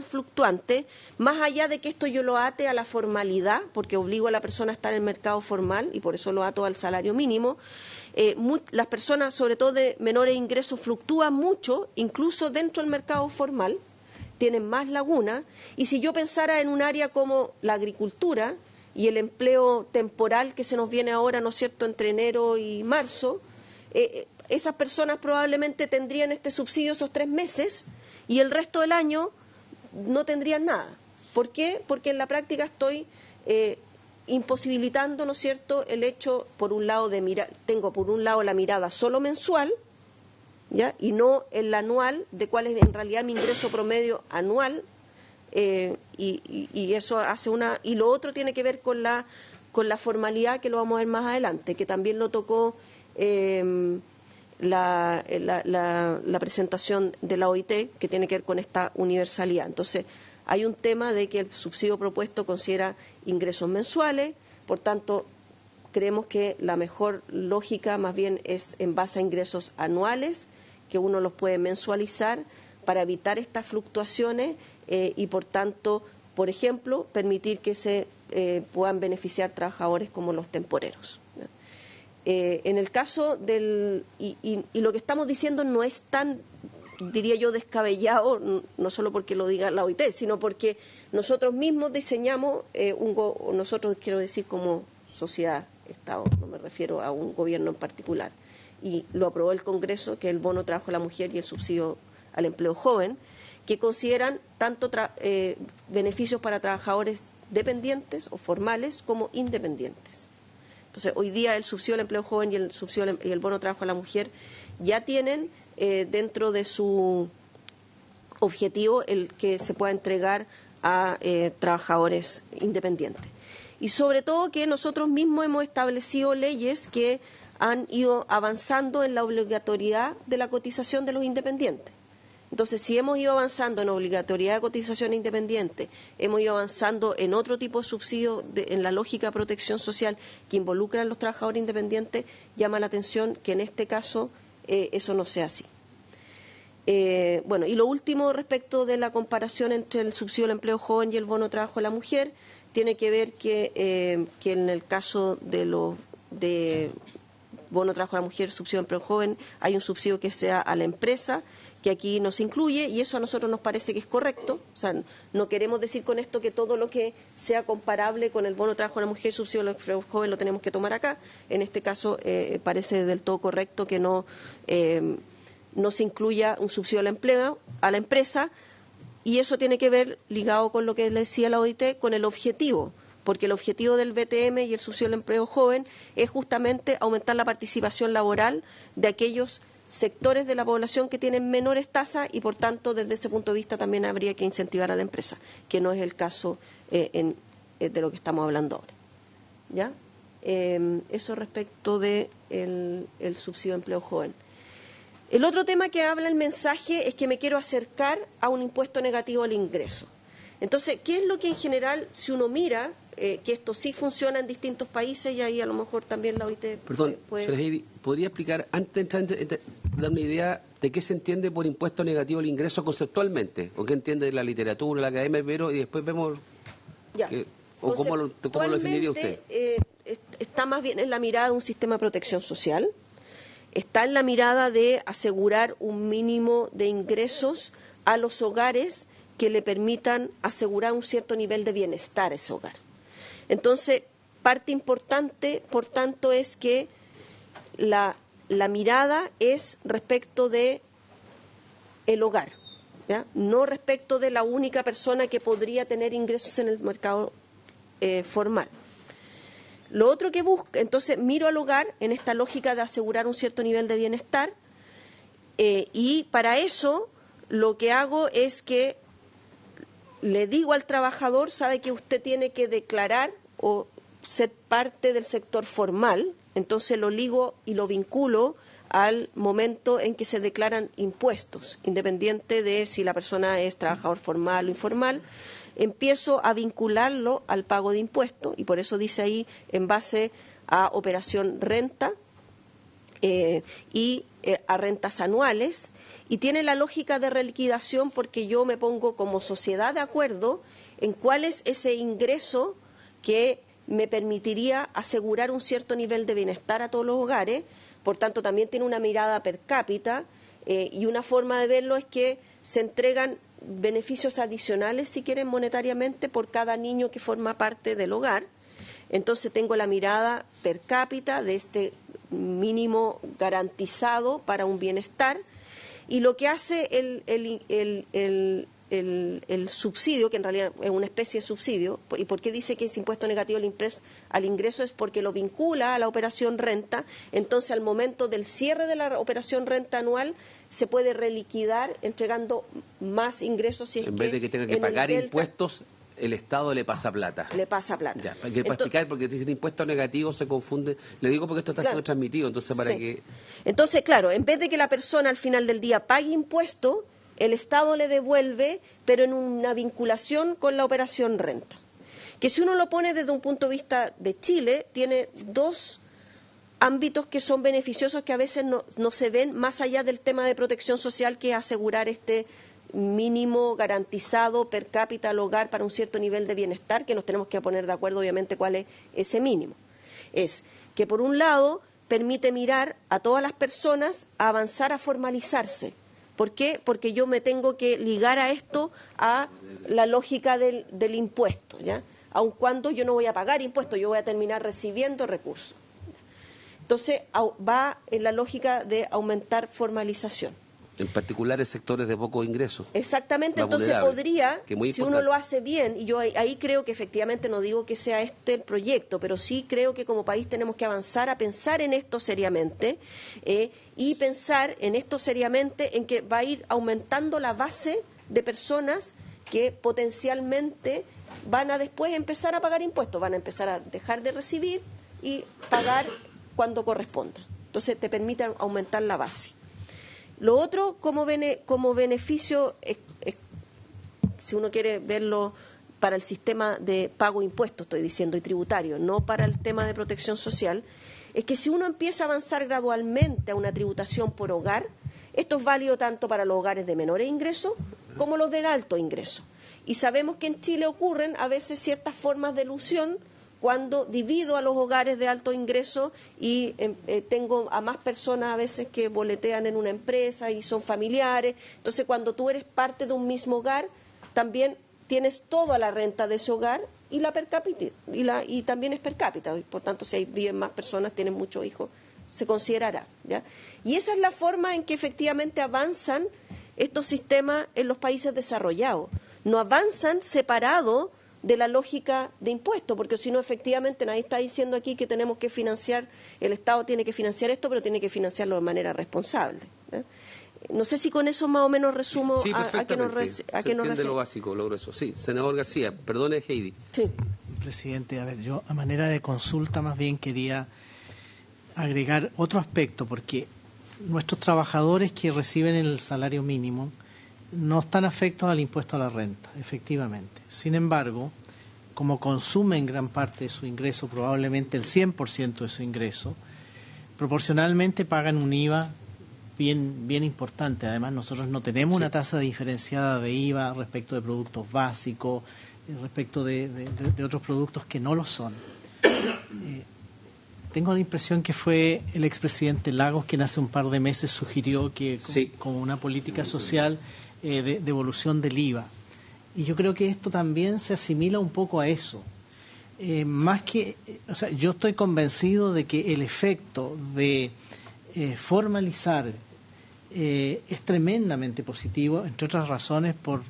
Speaker 6: fluctuantes, más allá de que esto yo lo ate a la formalidad, porque obligo a la persona a estar en el mercado formal y por eso lo ato al salario mínimo. Las personas, sobre todo de menores ingresos, fluctúan mucho, incluso dentro del mercado formal, tienen más lagunas. Y si yo pensara en un área como la agricultura y el empleo temporal que se nos viene ahora, ¿no es cierto?, entre enero y marzo, esas personas probablemente tendrían este subsidio esos 3 meses y el resto del año no tendrían nada. ¿Por qué? Porque en la práctica estoy imposibilitando, ¿no es cierto?, el hecho, por un lado, tengo por un lado la mirada solo mensual, ¿ya?, y no el anual, de cuál es en realidad mi ingreso promedio anual, y eso hace y lo otro tiene que ver con la formalidad, que lo vamos a ver más adelante, que también lo tocó la presentación de la OIT, que tiene que ver con esta universalidad. Entonces, hay un tema de que el subsidio propuesto considera ingresos mensuales, por tanto, creemos que la mejor lógica más bien es en base a ingresos anuales, que uno los puede mensualizar para evitar estas fluctuaciones y, por tanto, por ejemplo, permitir que se puedan beneficiar trabajadores como los temporeros. En el caso y lo que estamos diciendo no es tan, diría yo, descabellado, no solo porque lo diga la OIT, sino porque nosotros mismos diseñamos, nosotros quiero decir como sociedad, Estado, no me refiero a un gobierno en particular, y lo aprobó el Congreso, que es el bono trabajo a la mujer y el subsidio al empleo joven, que consideran tanto beneficios para trabajadores dependientes o formales como independientes. Entonces, hoy día el subsidio al empleo joven y el bono trabajo a la mujer ya tienen dentro de su objetivo el que se pueda entregar a trabajadores independientes. y sobre todo que nosotros mismos hemos establecido leyes que han ido avanzando en la obligatoriedad de la cotización de los independientes. Entonces, si hemos ido avanzando en obligatoriedad de cotización independiente, hemos ido avanzando en otro tipo de subsidio en la lógica de protección social que involucra a los trabajadores independientes, llama la atención que en este caso eso no sea así. Bueno, y lo último respecto de la comparación entre el subsidio al empleo joven y el bono de trabajo de la mujer, tiene que ver que en el caso de bono de trabajo a la mujer, subsidio de empleo joven, hay un subsidio que sea a la empresa, que aquí no se incluye, y eso a nosotros nos parece que es correcto. O sea, no queremos decir con esto que todo lo que sea comparable con el bono de trabajo a la mujer, subsidio al empleo joven, lo tenemos que tomar acá. En este caso, parece del todo correcto que no se incluya un subsidio al empleo, a la empresa, y eso tiene que ver, ligado con lo que le decía la OIT, con el objetivo, porque el objetivo del BTM y el subsidio al empleo joven es justamente aumentar la participación laboral de aquellos sectores de la población que tienen menores tasas y, por tanto, desde ese punto de vista también habría que incentivar a la empresa, que no es el caso de lo que estamos hablando ahora. ¿Ya? Eso respecto de el subsidio de empleo joven. El otro tema que habla el mensaje es que me quiero acercar a un impuesto negativo al ingreso. Entonces, ¿qué es lo que en general, si uno mira, que esto sí funciona en distintos países, y ahí a lo mejor también la OIT
Speaker 1: Perdón,
Speaker 6: puede...
Speaker 1: señora Heidi, ¿podría explicar, antes de entrar, dar una idea de qué se entiende por impuesto negativo al ingreso conceptualmente? ¿O qué entiende la literatura, la academia, pero y después vemos...
Speaker 6: Ya.
Speaker 1: ¿O cómo lo definiría usted?
Speaker 6: Está más bien en la mirada de un sistema de protección social, está en la mirada de asegurar un mínimo de ingresos a los hogares que le permitan asegurar un cierto nivel de bienestar a ese hogar. Entonces, parte importante, por tanto, es que la mirada es respecto de el hogar, ¿ya? No respecto de la única persona que podría tener ingresos en el mercado formal. Lo otro que busca, entonces miro al hogar en esta lógica de asegurar un cierto nivel de bienestar, y para eso lo que hago es que le digo al trabajador, sabe que usted tiene que declarar o ser parte del sector formal, entonces lo ligo y lo vinculo al momento en que se declaran impuestos, independiente de si la persona es trabajador formal o informal, empiezo a vincularlo al pago de impuestos, y por eso dice ahí en base a operación renta y a rentas anuales, y tiene la lógica de reliquidación porque yo me pongo como sociedad de acuerdo en cuál es ese ingreso que me permitiría asegurar un cierto nivel de bienestar a todos los hogares. Por tanto, también tiene una mirada per cápita, y una forma de verlo es que se entregan beneficios adicionales, si quieren, monetariamente, por cada niño que forma parte del hogar. Entonces tengo la mirada per cápita de este mínimo garantizado para un bienestar, y lo que hace el subsidio, que en realidad es una especie de subsidio, y por qué dice que es impuesto negativo al ingreso, es porque lo vincula a la operación renta. Entonces, al momento del cierre de la operación renta anual, se puede reliquidar entregando más ingresos. Si es
Speaker 1: en vez de que tenga que pagar impuestos, el Estado le pasa plata.
Speaker 6: Le pasa plata.
Speaker 1: Ya, hay que explicar, porque dicen impuestos negativos se confunde. Le digo porque esto está siendo transmitido, entonces para que...
Speaker 6: Entonces, claro, en vez de que la persona al final del día pague impuestos, el Estado le devuelve, pero en una vinculación con la operación renta. Que si uno lo pone desde un punto de vista de Chile, tiene dos ámbitos que son beneficiosos, que a veces no se ven más allá del tema de protección social, que es asegurar este mínimo garantizado per cápita al hogar para un cierto nivel de bienestar, que nos tenemos que poner de acuerdo, obviamente, cuál es ese mínimo. Es que, por un lado, permite mirar a todas las personas a avanzar a formalizarse. ¿Por qué? Porque yo me tengo que ligar a esto a la lógica del impuesto, ¿ya? Aun cuando yo no voy a pagar impuestos, yo voy a terminar recibiendo recursos. Entonces, va en la lógica de aumentar formalización.
Speaker 1: En particular en sectores de pocos ingresos.
Speaker 6: Exactamente, entonces podría, si uno lo hace bien, y yo ahí creo que efectivamente, no digo que sea este el proyecto, pero sí creo que como país tenemos que avanzar a pensar en esto seriamente, y pensar en esto seriamente en que va a ir aumentando la base de personas que potencialmente van a después empezar a pagar impuestos, van a empezar a dejar de recibir y pagar cuando corresponda. Entonces te permite aumentar la base. Lo otro, como beneficio, si uno quiere verlo para el sistema de pago de impuestos, estoy diciendo, y tributario, no para el tema de protección social, es que si uno empieza a avanzar gradualmente a una tributación por hogar, esto es válido tanto para los hogares de menores ingresos como los de alto ingreso. Y sabemos que en Chile ocurren a veces ciertas formas de elusión cuando divido a los hogares de alto ingreso y tengo a más personas a veces que boletean en una empresa y son familiares. Entonces, cuando tú eres parte de un mismo hogar, también tienes toda la renta de ese hogar y la per cápita, y también es per cápita. Por tanto, si viven más personas, tienen muchos hijos, se considerará, ¿ya? Y esa es la forma en que efectivamente avanzan estos sistemas en los países desarrollados. No avanzan separados de la lógica de impuestos, porque si no, efectivamente, nadie está diciendo aquí que tenemos que financiar, el Estado tiene que financiar esto, pero tiene que financiarlo de manera responsable, ¿eh? No sé si con eso más o menos resumo
Speaker 1: sí,
Speaker 6: a qué nos
Speaker 1: entiende lo básico, lo grueso. Sí, senador García, perdone, Heidi.
Speaker 6: Sí.
Speaker 7: Presidente, a ver, yo a manera de consulta más bien quería agregar otro aspecto, porque nuestros trabajadores que reciben el salario mínimo no están afectos al impuesto a la renta, efectivamente. Sin embargo, como consumen gran parte de su ingreso, probablemente el 100% de su ingreso, proporcionalmente pagan un IVA bien importante. Además, nosotros no tenemos una tasa diferenciada de IVA respecto de productos básicos, respecto de otros productos que no lo son. Tengo la impresión que fue el expresidente Lagos quien hace un par de meses sugirió que como una política social de devolución del IVA. Y yo creo que esto también se asimila un poco a eso. Más que, o sea, yo estoy convencido de que el efecto de formalizar es tremendamente positivo, entre otras razones por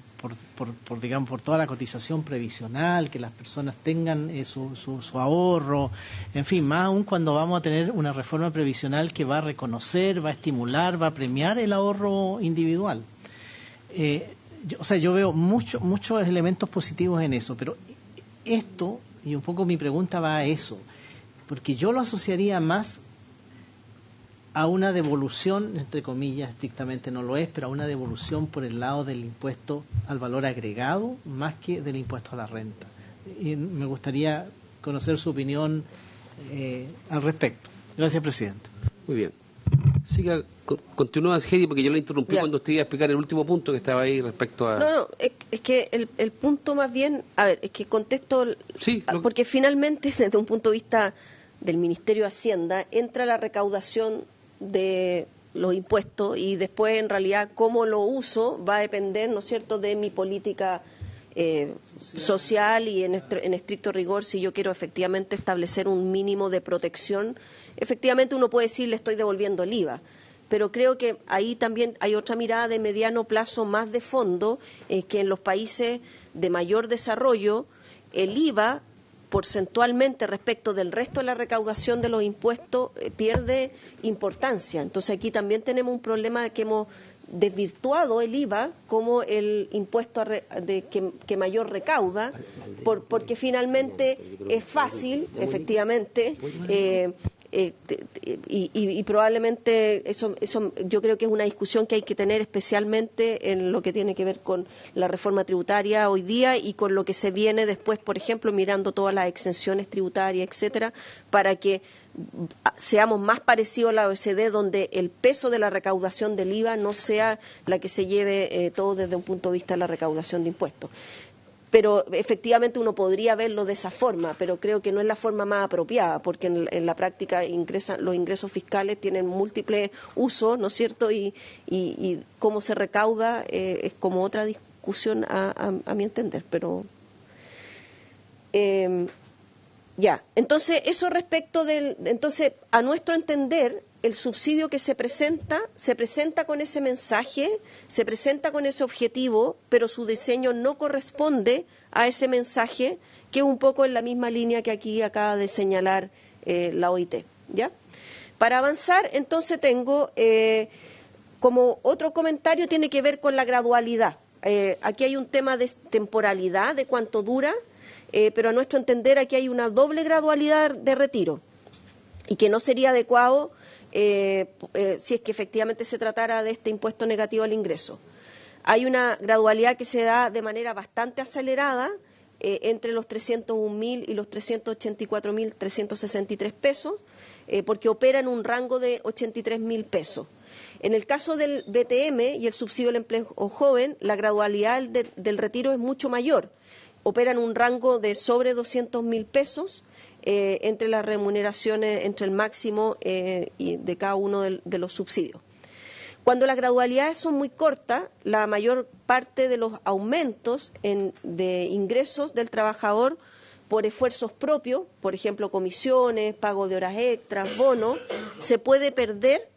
Speaker 7: digamos, por toda la cotización previsional, que las personas tengan su ahorro, en fin, más aún cuando vamos a tener una reforma previsional que va a reconocer, va a estimular, va a premiar el ahorro individual. Yo veo muchos elementos positivos en eso, pero esto, y un poco mi pregunta va a eso, porque yo lo asociaría más a una devolución, entre comillas, estrictamente no lo es, pero a una devolución por el lado del impuesto al valor agregado, más que del impuesto a la renta. Y me gustaría conocer su opinión al respecto. Gracias, presidente.
Speaker 1: Muy bien. Siga, continúa, Heidi, porque yo la interrumpí cuando usted iba a explicar el último punto que estaba ahí respecto a...
Speaker 6: No, es que el punto más bien, a ver, es que contesto, porque finalmente desde un punto de vista del Ministerio de Hacienda entra la recaudación de los impuestos y después en realidad cómo lo uso va a depender, ¿no es cierto?, de mi política social y en estricto rigor, si yo quiero efectivamente establecer un mínimo de protección, efectivamente uno puede decir le estoy devolviendo el IVA, pero creo que ahí también hay otra mirada de mediano plazo más de fondo, que en los países de mayor desarrollo el IVA porcentualmente respecto del resto de la recaudación de los impuestos pierde importancia. Entonces aquí también tenemos un problema de que hemos desvirtuado el IVA como el impuesto que mayor recauda, porque finalmente es fácil, efectivamente, y probablemente eso yo creo que es una discusión que hay que tener especialmente en lo que tiene que ver con la reforma tributaria hoy día y con lo que se viene después, por ejemplo, mirando todas las exenciones tributarias, etcétera, para que seamos más parecidos a la OECD, donde el peso de la recaudación del IVA no sea la que se lleve todo desde un punto de vista de la recaudación de impuestos. Pero efectivamente uno podría verlo de esa forma, pero creo que no es la forma más apropiada, porque en la práctica los ingresos fiscales tienen múltiples usos, ¿no es cierto? Y cómo se recauda es como otra discusión a mi entender, pero... Entonces, eso respecto entonces, a nuestro entender, el subsidio que se presenta con ese mensaje, se presenta con ese objetivo, pero su diseño no corresponde a ese mensaje, que es un poco en la misma línea que aquí acaba de señalar la OIT, ¿ya? Para avanzar, entonces tengo como otro comentario, tiene que ver con la gradualidad. Aquí hay un tema de temporalidad, de cuánto dura. pero a nuestro entender aquí hay una doble gradualidad de retiro y que no sería adecuado si es que efectivamente se tratara de este impuesto negativo al ingreso. Hay una gradualidad que se da de manera bastante acelerada entre los 301.000 y los 384.363 pesos, porque opera en un rango de 83.000 pesos. En el caso del BTM y el subsidio del empleo joven, la gradualidad del retiro es mucho mayor. Opera en un rango de sobre 200.000 pesos entre las remuneraciones, entre el máximo de cada uno de los subsidios. Cuando las gradualidades son muy cortas, la mayor parte de los aumentos de ingresos del trabajador por esfuerzos propios, por ejemplo, comisiones, pago de horas extras, bonos, se puede perder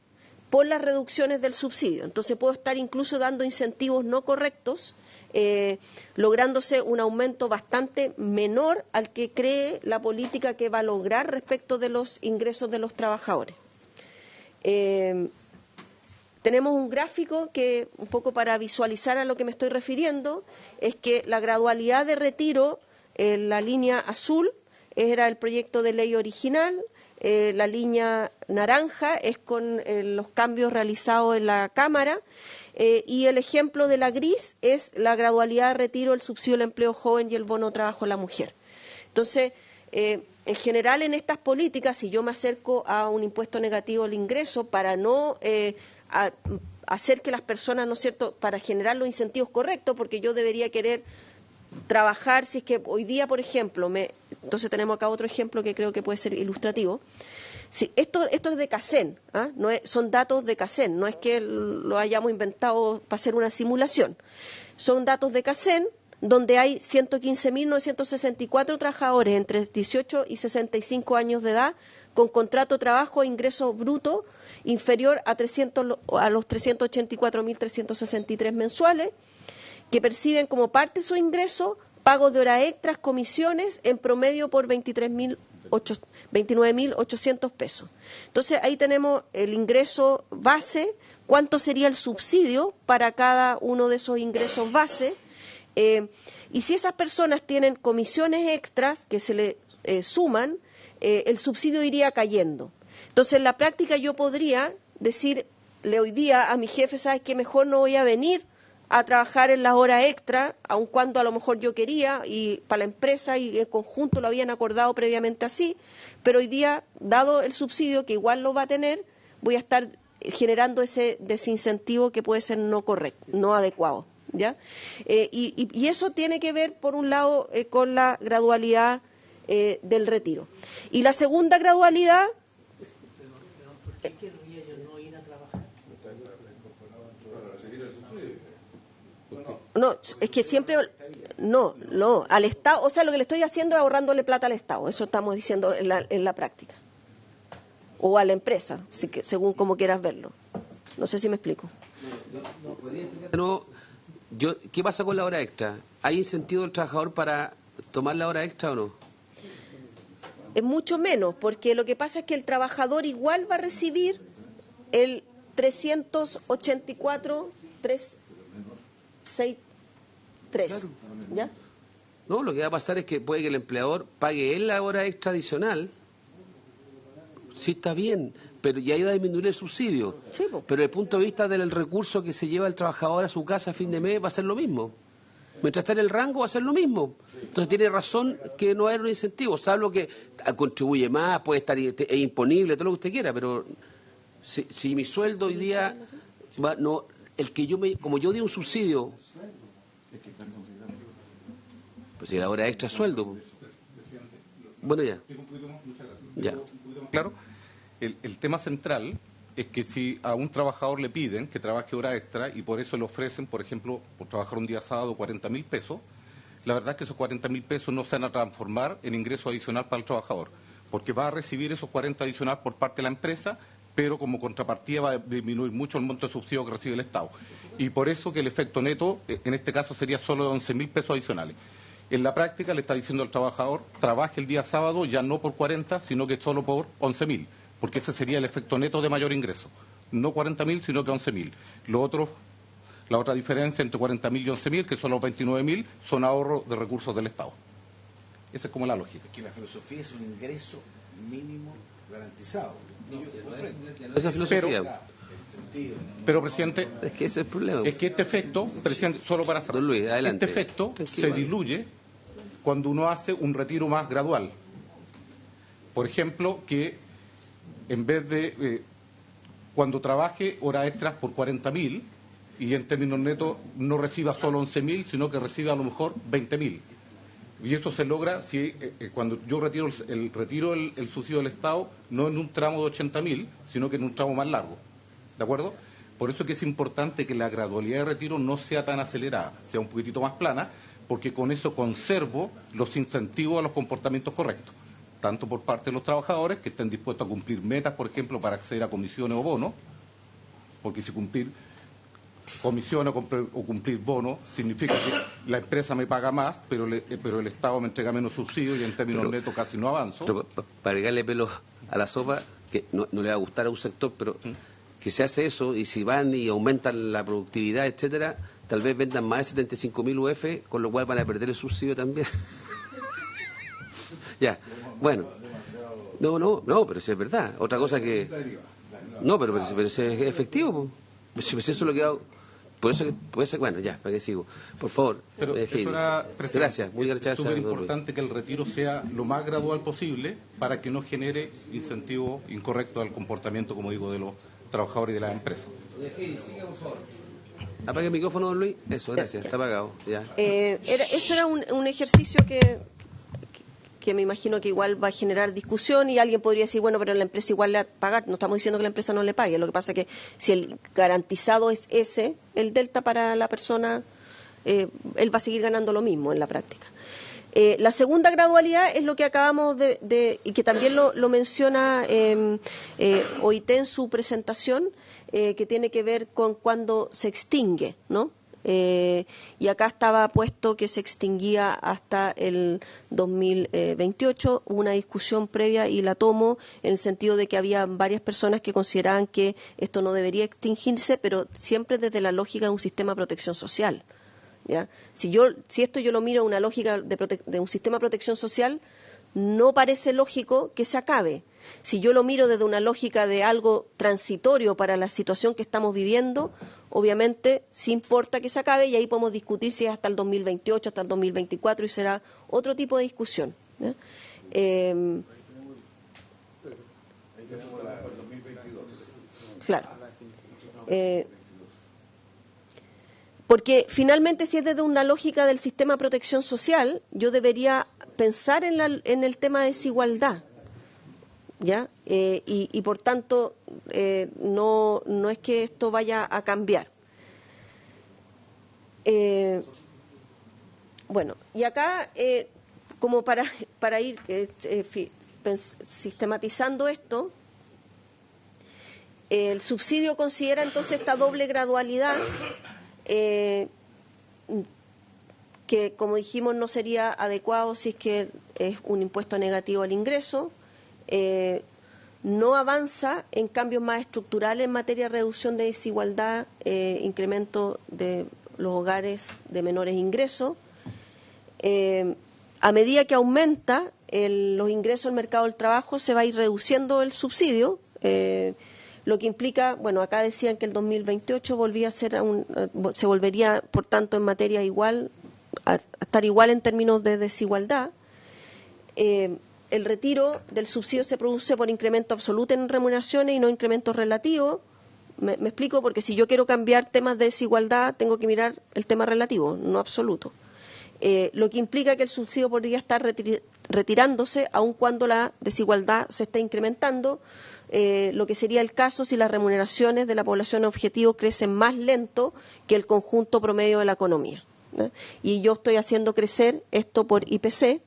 Speaker 6: por las reducciones del subsidio. Entonces puedo estar incluso dando incentivos no correctos, lográndose un aumento bastante menor al que cree la política que va a lograr respecto de los ingresos de los trabajadores. Tenemos un gráfico que, un poco para visualizar a lo que me estoy refiriendo, es que la gradualidad de retiro, la línea azul, era el proyecto de ley original, la línea naranja es con los cambios realizados en la Cámara, y el ejemplo de la gris es la gradualidad de retiro, el subsidio del empleo joven y el bono de trabajo a la mujer. Entonces, en general en estas políticas, si yo me acerco a un impuesto negativo al ingreso para no hacer que las personas, ¿no es cierto?, para generar los incentivos correctos, porque yo debería querer trabajar, si es que hoy día, por ejemplo, entonces tenemos acá otro ejemplo que creo que puede ser ilustrativo. Sí, esto es de CACEN, no son datos de CACEN, no es que lo hayamos inventado para hacer una simulación. Son datos de CACEN donde hay 115.964 trabajadores entre 18 y 65 años de edad con contrato de trabajo e ingreso bruto inferior a los 384.363 mensuales, que perciben como parte de su ingreso pagos de horas extras, comisiones, en promedio por 29.800 pesos. Entonces, ahí tenemos el ingreso base, cuánto sería el subsidio para cada uno de esos ingresos base, y si esas personas tienen comisiones extras que se le suman, el subsidio iría cayendo. Entonces, en la práctica yo podría decirle hoy día a mi jefe, ¿sabes qué? Mejor no voy a venir a trabajar en las horas extra, aun cuando a lo mejor yo quería, y para la empresa y en conjunto lo habían acordado previamente así, pero hoy día, dado el subsidio, que igual lo va a tener, voy a estar generando ese desincentivo que puede ser no correcto, no adecuado, ¿ya? Y eso tiene que ver, por un lado, con la gradualidad del retiro. Y la segunda gradualidad... No, es que siempre, no, al Estado, o sea, lo que le estoy haciendo es ahorrándole plata al Estado, eso estamos diciendo en la práctica. O a la empresa, según como quieras verlo. No sé si me explico.
Speaker 1: ¿Qué pasa con la hora extra? ¿Hay incentivo del trabajador para tomar la hora extra o no?
Speaker 6: Es mucho menos, porque lo que pasa es que el trabajador igual va a recibir el 384.363, ¿ya?
Speaker 1: No, lo que va a pasar es que puede que el empleador pague él la hora extra adicional. Sí, está bien, pero ya iba a disminuir el subsidio.
Speaker 6: Sí,
Speaker 1: pero desde el punto de vista del recurso que se lleva el trabajador a su casa a fin de mes va a ser lo mismo. Mientras está en el rango va a ser lo mismo. Entonces tiene razón que no hay un incentivo, salvo que contribuye más, puede estar es imponible, todo lo que usted quiera, pero si mi sueldo hoy día como yo di un subsidio, pues si la hora extra sueldo. Bueno, ya.
Speaker 8: Claro, el tema central es que si a un trabajador le piden que trabaje hora extra y por eso le ofrecen, por ejemplo, por trabajar un día sábado 40.000 pesos, la verdad es que esos 40.000 pesos no se van a transformar en ingreso adicional para el trabajador, porque va a recibir esos 40 adicional por parte de la empresa, pero como contrapartida va a disminuir mucho el monto de subsidio que recibe el Estado. Y por eso que el efecto neto, en este caso, sería solo de 11.000 pesos adicionales. En la práctica le está diciendo al trabajador, trabaje el día sábado ya no por 40, sino que solo por 11.000, porque ese sería el efecto neto de mayor ingreso. No 40.000, sino que 11.000. La otra diferencia entre 40.000 y 11.000, que son los 29.000, son ahorros de recursos del Estado. Esa es como la lógica.
Speaker 4: Que la filosofía es un ingreso mínimo garantizado.
Speaker 1: Esa filosofía.
Speaker 8: Pero, presidente,
Speaker 1: Es que ese es el problema.
Speaker 8: es que este efecto, presidente, solo para cerrar,
Speaker 1: Don Luis, adelante.
Speaker 8: este efecto
Speaker 1: Tranquilo,
Speaker 8: se
Speaker 1: vale.
Speaker 8: diluye cuando uno hace un retiro más gradual. Por ejemplo, que en vez de cuando trabaje horas extras por 40.000 y en términos netos no reciba solo 11.000, sino que reciba a lo mejor 20.000. Y eso se logra si cuando yo retiro el subsidio del Estado, no en un tramo de 80.000, sino que en un tramo más largo. ¿De acuerdo? Por eso es que es importante que la gradualidad de retiro no sea tan acelerada, sea un poquitito más plana, porque con eso conservo los incentivos a los comportamientos correctos, tanto por parte de los trabajadores que estén dispuestos a cumplir metas, por ejemplo, para acceder a comisiones o bonos, porque si cumplir comisiones o cumplir bonos significa que la empresa me paga más, pero el Estado me entrega menos subsidios y en términos netos casi no avanzo.
Speaker 1: Pero para agregarle pelo a la sopa, que no le va a gustar a un sector, pero que se hace eso, y si van y aumentan la productividad, etcétera, tal vez vendan más de 75.000 UF, con lo cual van a perder el subsidio también. Ya, bueno. No, pero si es verdad. Otra cosa que... No, pero si es efectivo. Si eso es lo que hago... Por eso, puede ser, bueno, ya, para que sigo. Por favor,
Speaker 8: Pero
Speaker 1: Heidi.
Speaker 8: eso era, presidente,
Speaker 1: Gracias, muy
Speaker 8: es
Speaker 1: gracias.
Speaker 8: súper importante que el retiro sea lo más gradual posible para que no genere incentivos incorrectos al comportamiento, como digo, de los trabajadores y de las empresas.
Speaker 1: Apague el micrófono, don Luis. Eso, gracias, está apagado. Ya.
Speaker 6: Eso era un ejercicio que me imagino que igual va a generar discusión y alguien podría decir, bueno, pero la empresa igual le va a pagar. No estamos diciendo que la empresa no le pague. Lo que pasa es que si el garantizado es ese, el delta para la persona, él va a seguir ganando lo mismo en la práctica. La segunda gradualidad es lo que acabamos y que también lo menciona OIT en su presentación, que tiene que ver con cuando se extingue, ¿no? Y acá estaba puesto que se extinguía hasta el 2028, una discusión previa y la tomo en el sentido de que había varias personas que consideraban que esto no debería extinguirse, pero siempre desde la lógica de un sistema de protección social. ¿Ya? Si esto yo lo miro una lógica de un sistema de protección social, no parece lógico que se acabe. Si yo lo miro desde una lógica de algo transitorio para la situación que estamos viviendo, obviamente sí importa que se acabe y ahí podemos discutir si es hasta el 2028, hasta el 2024 y será otro tipo de discusión. ¿Ya? Claro. Porque finalmente si es desde una lógica del sistema de protección social, yo debería pensar en el tema de desigualdad. ¿Ya? Y por tanto no es que esto vaya a cambiar. Bueno, y acá como para ir sistematizando esto, el subsidio considera entonces esta doble gradualidad que, como dijimos, no sería adecuado si es que es un impuesto negativo al ingreso. No avanza en cambios más estructurales en materia de reducción de desigualdad, incremento de los hogares de menores ingresos. A medida que aumenta los ingresos al mercado del trabajo, se va a ir reduciendo el subsidio, lo que implica, bueno, acá decían que el 2028 se volvería, por tanto, en materia igual, a estar igual en términos de desigualdad. El retiro del subsidio se produce por incremento absoluto en remuneraciones y no incrementos relativos. Me explico, porque si yo quiero cambiar temas de desigualdad, tengo que mirar el tema relativo, no absoluto. Lo que implica que el subsidio podría estar retirándose aun cuando la desigualdad se esté incrementando, lo que sería el caso si las remuneraciones de la población objetivo crecen más lento que el conjunto promedio de la economía, ¿no? Y yo estoy haciendo crecer esto por IPC,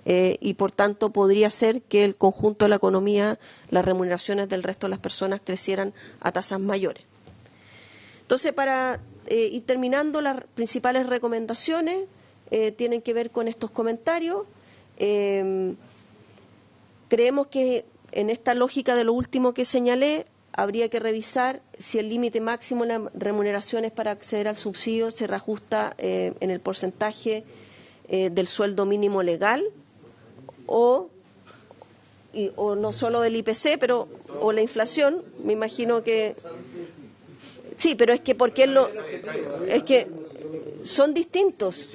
Speaker 6: y por tanto podría ser que el conjunto de la economía, las remuneraciones del resto de las personas crecieran a tasas mayores. Entonces, para ir terminando, las principales recomendaciones tienen que ver con estos comentarios. Creemos que en esta lógica de lo último que señalé, habría que revisar si el límite máximo en las remuneraciones para acceder al subsidio se reajusta en el porcentaje del sueldo mínimo legal o no solo del IPC, pero o la inflación, me imagino que sí, pero es que es que son distintos.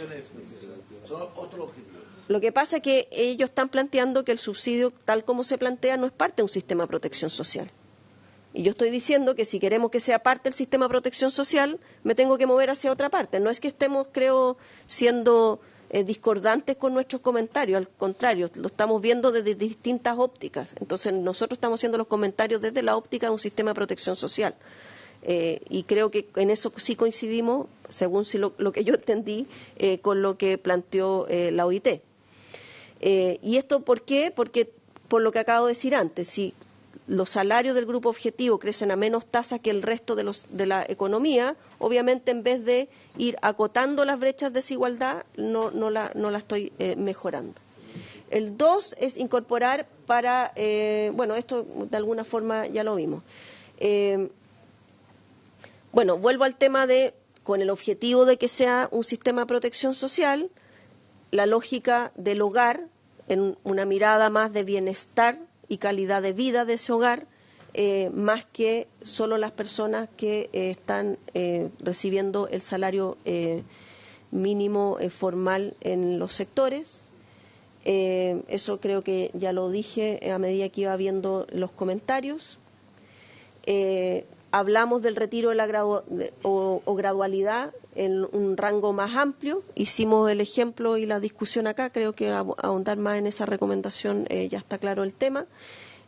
Speaker 6: Lo que pasa es que ellos están planteando que el subsidio, tal como se plantea, no es parte de un sistema de protección social. Y yo estoy diciendo que si queremos que sea parte del sistema de protección social, me tengo que mover hacia otra parte. No es que estemos, creo, siendo discordantes con nuestros comentarios, al contrario, lo estamos viendo desde distintas ópticas. Entonces, nosotros estamos haciendo los comentarios desde la óptica de un sistema de protección social. Y creo que en eso sí coincidimos, según lo que yo entendí, con lo que planteó la OIT. ¿Y esto por qué? Porque, por lo que acabo de decir antes, si los salarios del grupo objetivo crecen a menos tasa que el resto de la economía, obviamente en vez de ir acotando las brechas de desigualdad, no la estoy mejorando. El 2 es incorporar para, bueno, esto de alguna forma ya lo vimos. Bueno, vuelvo al tema con el objetivo de que sea un sistema de protección social, la lógica del hogar, en una mirada más de bienestar y calidad de vida de ese hogar, más que solo las personas que están recibiendo el salario mínimo formal en los sectores. Eso creo que ya lo dije a medida que iba viendo los comentarios. Hablamos del retiro de la gradualidad en un rango más amplio. Hicimos el ejemplo y la discusión acá. Creo que ahondar más en esa recomendación ya está claro el tema.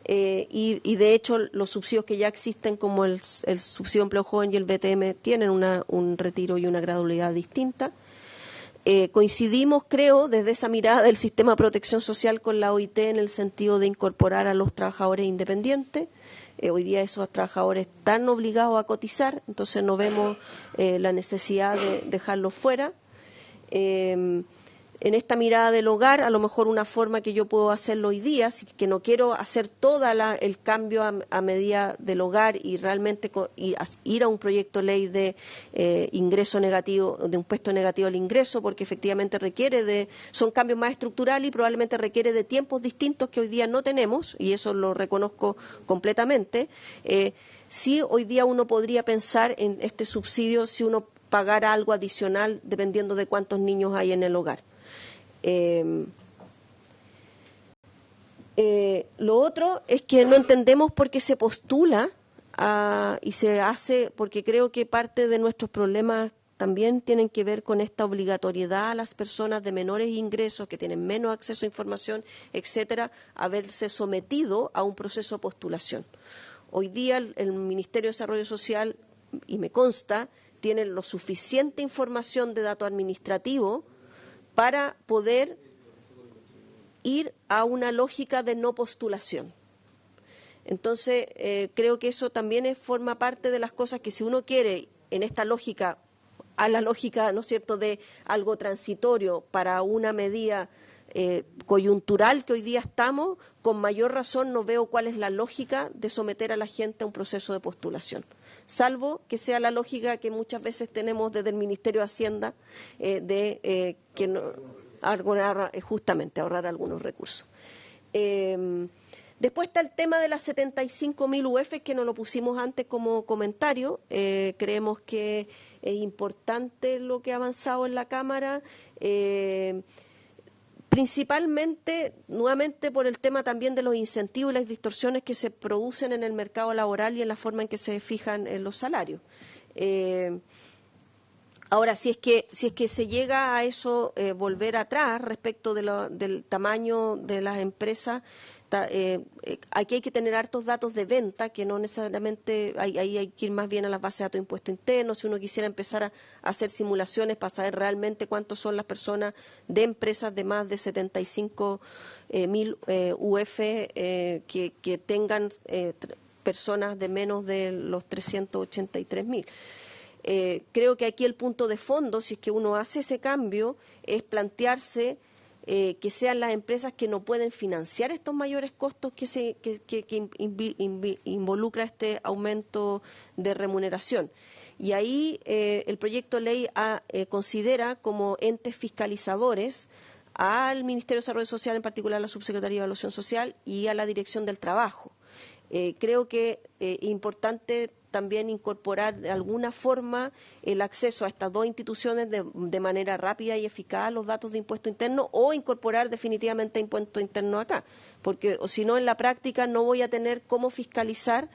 Speaker 6: Y de hecho los subsidios que ya existen, como el subsidio de empleo joven y el BTM, tienen un retiro y una gradualidad distinta. Coincidimos, creo, desde esa mirada del sistema de protección social con la OIT en el sentido de incorporar a los trabajadores independientes. Hoy día esos trabajadores están obligados a cotizar, entonces no vemos la necesidad de dejarlos fuera. En esta mirada del hogar, a lo mejor una forma que yo puedo hacerlo hoy día, que no quiero hacer todo el cambio a medida del hogar y realmente ir a un proyecto de ley de ingreso negativo, de un impuesto negativo al ingreso, porque efectivamente son cambios más estructurales y probablemente requiere de tiempos distintos que hoy día no tenemos, y eso lo reconozco completamente. Sí, hoy día uno podría pensar en este subsidio si uno pagara algo adicional dependiendo de cuántos niños hay en el hogar. Lo otro es que no entendemos por qué se postula y se hace, porque creo que parte de nuestros problemas también tienen que ver con esta obligatoriedad a las personas de menores ingresos que tienen menos acceso a información, etcétera, a verse sometido a un proceso de postulación. Hoy día el Ministerio de Desarrollo Social, y me consta, tiene lo suficiente información de dato administrativo para poder ir a una lógica de no postulación. Entonces, creo que eso también forma parte de las cosas que si uno quiere en esta lógica, a la lógica, ¿no es cierto?, de algo transitorio para una medida coyuntural que hoy día estamos, con mayor razón no veo cuál es la lógica de someter a la gente a un proceso de postulación, salvo que sea la lógica que muchas veces tenemos desde el Ministerio de Hacienda justamente ahorrar algunos recursos. Después está el tema de las 75.000 UF, que nos lo pusimos antes como comentario. Creemos que es importante lo que ha avanzado en la Cámara, principalmente, nuevamente, por el tema también de los incentivos y las distorsiones que se producen en el mercado laboral y en la forma en que se fijan los salarios. Ahora, si es que se llega a eso, volver atrás respecto del tamaño de las empresas, aquí hay que tener hartos datos de venta, que no necesariamente, ahí hay que ir más bien a las bases de datos de impuesto interno. Si uno quisiera empezar a hacer simulaciones para saber realmente cuántos son las personas de empresas de más de 75.000 UF que tengan personas de menos de los 383.000. Creo que aquí el punto de fondo, si es que uno hace ese cambio, es plantearse que sean las empresas que no pueden financiar estos mayores costos que involucra este aumento de remuneración. Y ahí el proyecto de ley considera como entes fiscalizadores al Ministerio de Desarrollo Social, en particular a la Subsecretaría de Evaluación Social y a la Dirección del Trabajo. Creo que es importante también incorporar de alguna forma el acceso a estas dos instituciones de manera rápida y eficaz a los datos de impuesto interno, o incorporar definitivamente impuesto interno acá, porque si no, en la práctica no voy a tener cómo fiscalizar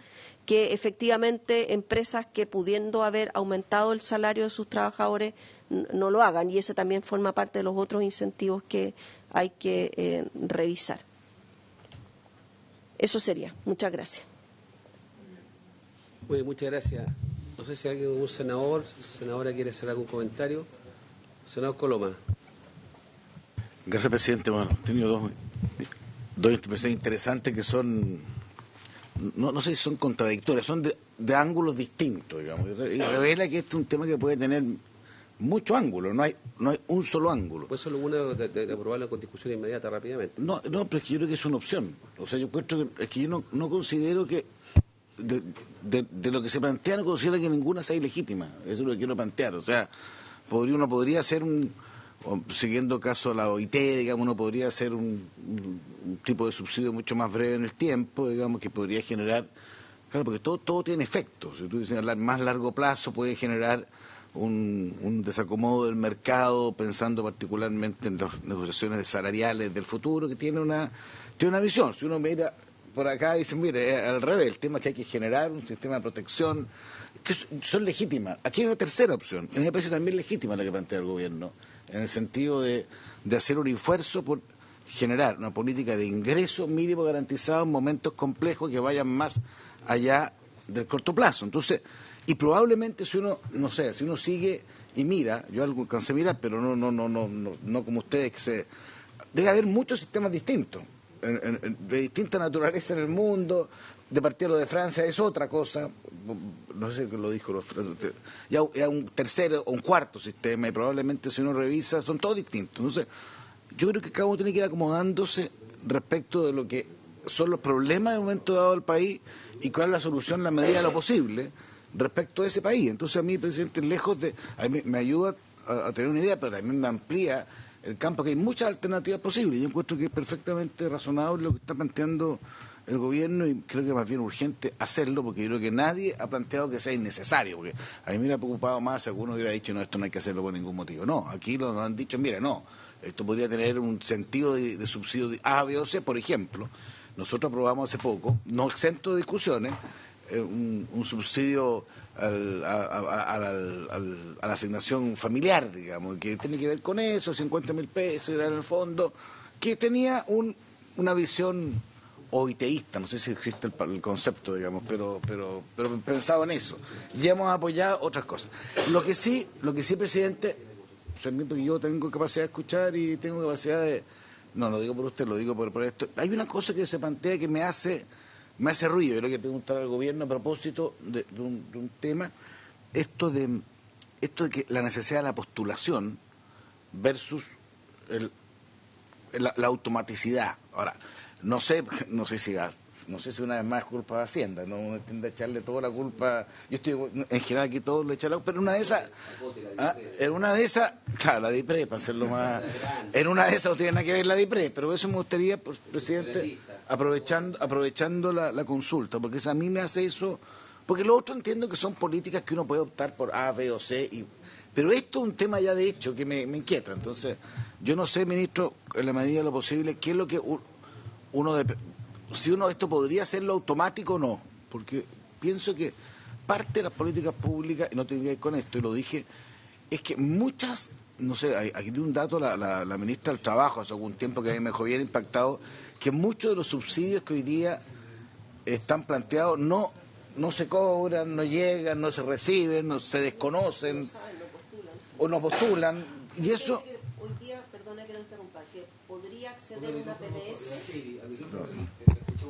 Speaker 6: que efectivamente empresas que, pudiendo haber aumentado el salario de sus trabajadores, no lo hagan, y ese también forma parte de los otros incentivos que hay que revisar. Eso sería. Muchas gracias.
Speaker 1: Muy bien, muchas gracias. No sé si alguien, un senadora quiere hacer algún comentario. Senador Coloma.
Speaker 4: Gracias, presidente. Bueno, he tenido dos intervenciones interesantes que son, no sé si son contradictorias, son de ángulos distintos, digamos, y revela que este es un tema que puede tener muchos ángulos, no hay un solo ángulo.
Speaker 1: Pues eso es lo bueno de aprobarlo con discusión inmediata, rápidamente.
Speaker 4: No, pero es que yo creo que es una opción. O sea, yo encuentro que, es que yo no considero que, de lo que se plantea, no considero que ninguna sea ilegítima. Eso es lo que quiero plantear. O sea, uno podría hacer siguiendo caso a la OIT, digamos, uno podría hacer un tipo de subsidio mucho más breve en el tiempo, digamos, que podría generar, claro, porque todo tiene efectos. Si tú dices a más largo plazo puede generar un desacomodo del mercado, pensando particularmente en las negociaciones salariales del futuro, que tiene una visión. Si uno mira por acá, dice, mire, al revés, el tema es que hay que generar un sistema de protección, que son legítimas. Aquí hay una tercera opción, y a mí me parece también legítima la que plantea el gobierno, en el sentido de hacer un esfuerzo por generar una política de ingreso mínimo garantizado en momentos complejos que vayan más allá del corto plazo. Entonces, y probablemente si uno, no sé, si uno sigue y mira, yo alcancé a mirar, pero no como ustedes, debe haber muchos sistemas distintos, de distinta naturaleza en el mundo. De partida lo de Francia es otra cosa, no sé qué lo dijo, ya un tercero o un cuarto sistema, y probablemente si uno revisa son todos distintos. Entonces, yo creo que cada uno tiene que ir acomodándose respecto de lo que son los problemas de momento dado del país y cuál es la solución en la medida de lo posible respecto a ese país. Entonces, a mí, presidente, a mí me ayuda a tener una idea, pero también me amplía el campo, que hay muchas alternativas posibles. Yo encuentro que es perfectamente razonable lo que está planteando el gobierno, y creo que es más bien urgente hacerlo, porque yo creo que nadie ha planteado que sea innecesario, porque a mí me hubiera preocupado más si alguno hubiera dicho, no, esto no hay que hacerlo por ningún motivo. No, aquí lo han dicho, mira, no, esto podría tener un sentido de subsidio de A, B o C. Por ejemplo, nosotros aprobamos hace poco, no exento de discusiones, un subsidio a la asignación familiar, digamos, que tiene que ver con eso, 50.000 pesos, era en el fondo, que tenía una visión oiteísta, no sé si existe el concepto, digamos, pero pensado en eso. Ya hemos apoyado otras cosas. Lo que sí, presidente, siento que yo tengo capacidad de escuchar y tengo capacidad de... No lo digo por usted, lo digo por esto. Hay una cosa que se plantea que me hace ruido. Yo le quiero preguntar al gobierno a propósito de un tema, esto de que la necesidad de la postulación versus la automaticidad. Ahora, no sé si una vez más es culpa de Hacienda, no entiendo echarle toda la culpa. Yo estoy en general aquí todos le echan la culpa, pero en una de esas, claro, la DIPRE, para hacerlo más, en una de esas no tiene nada que ver la DIPRE, pero eso me gustaría, pues, presidente, aprovechando la consulta, porque a mí me hace eso, porque lo otro entiendo que son políticas que uno puede optar por A, B o C, pero esto es un tema ya de hecho que me inquieta. Entonces, yo no sé, ministro, en la medida de lo posible, qué es lo que si esto podría hacerlo automático o no, porque pienso que parte de las políticas públicas, y no tiene que ver con esto, y lo dije, es que muchas, no sé, aquí de un dato la ministra del Trabajo hace algún tiempo que a mí me dejó bien impactado, que muchos de los subsidios que hoy día están planteados no se cobran, no llegan, no se reciben, no se desconocen o no postulan, y eso...
Speaker 6: Hoy día, perdona que lo interrumpa, que podría acceder a una PBS.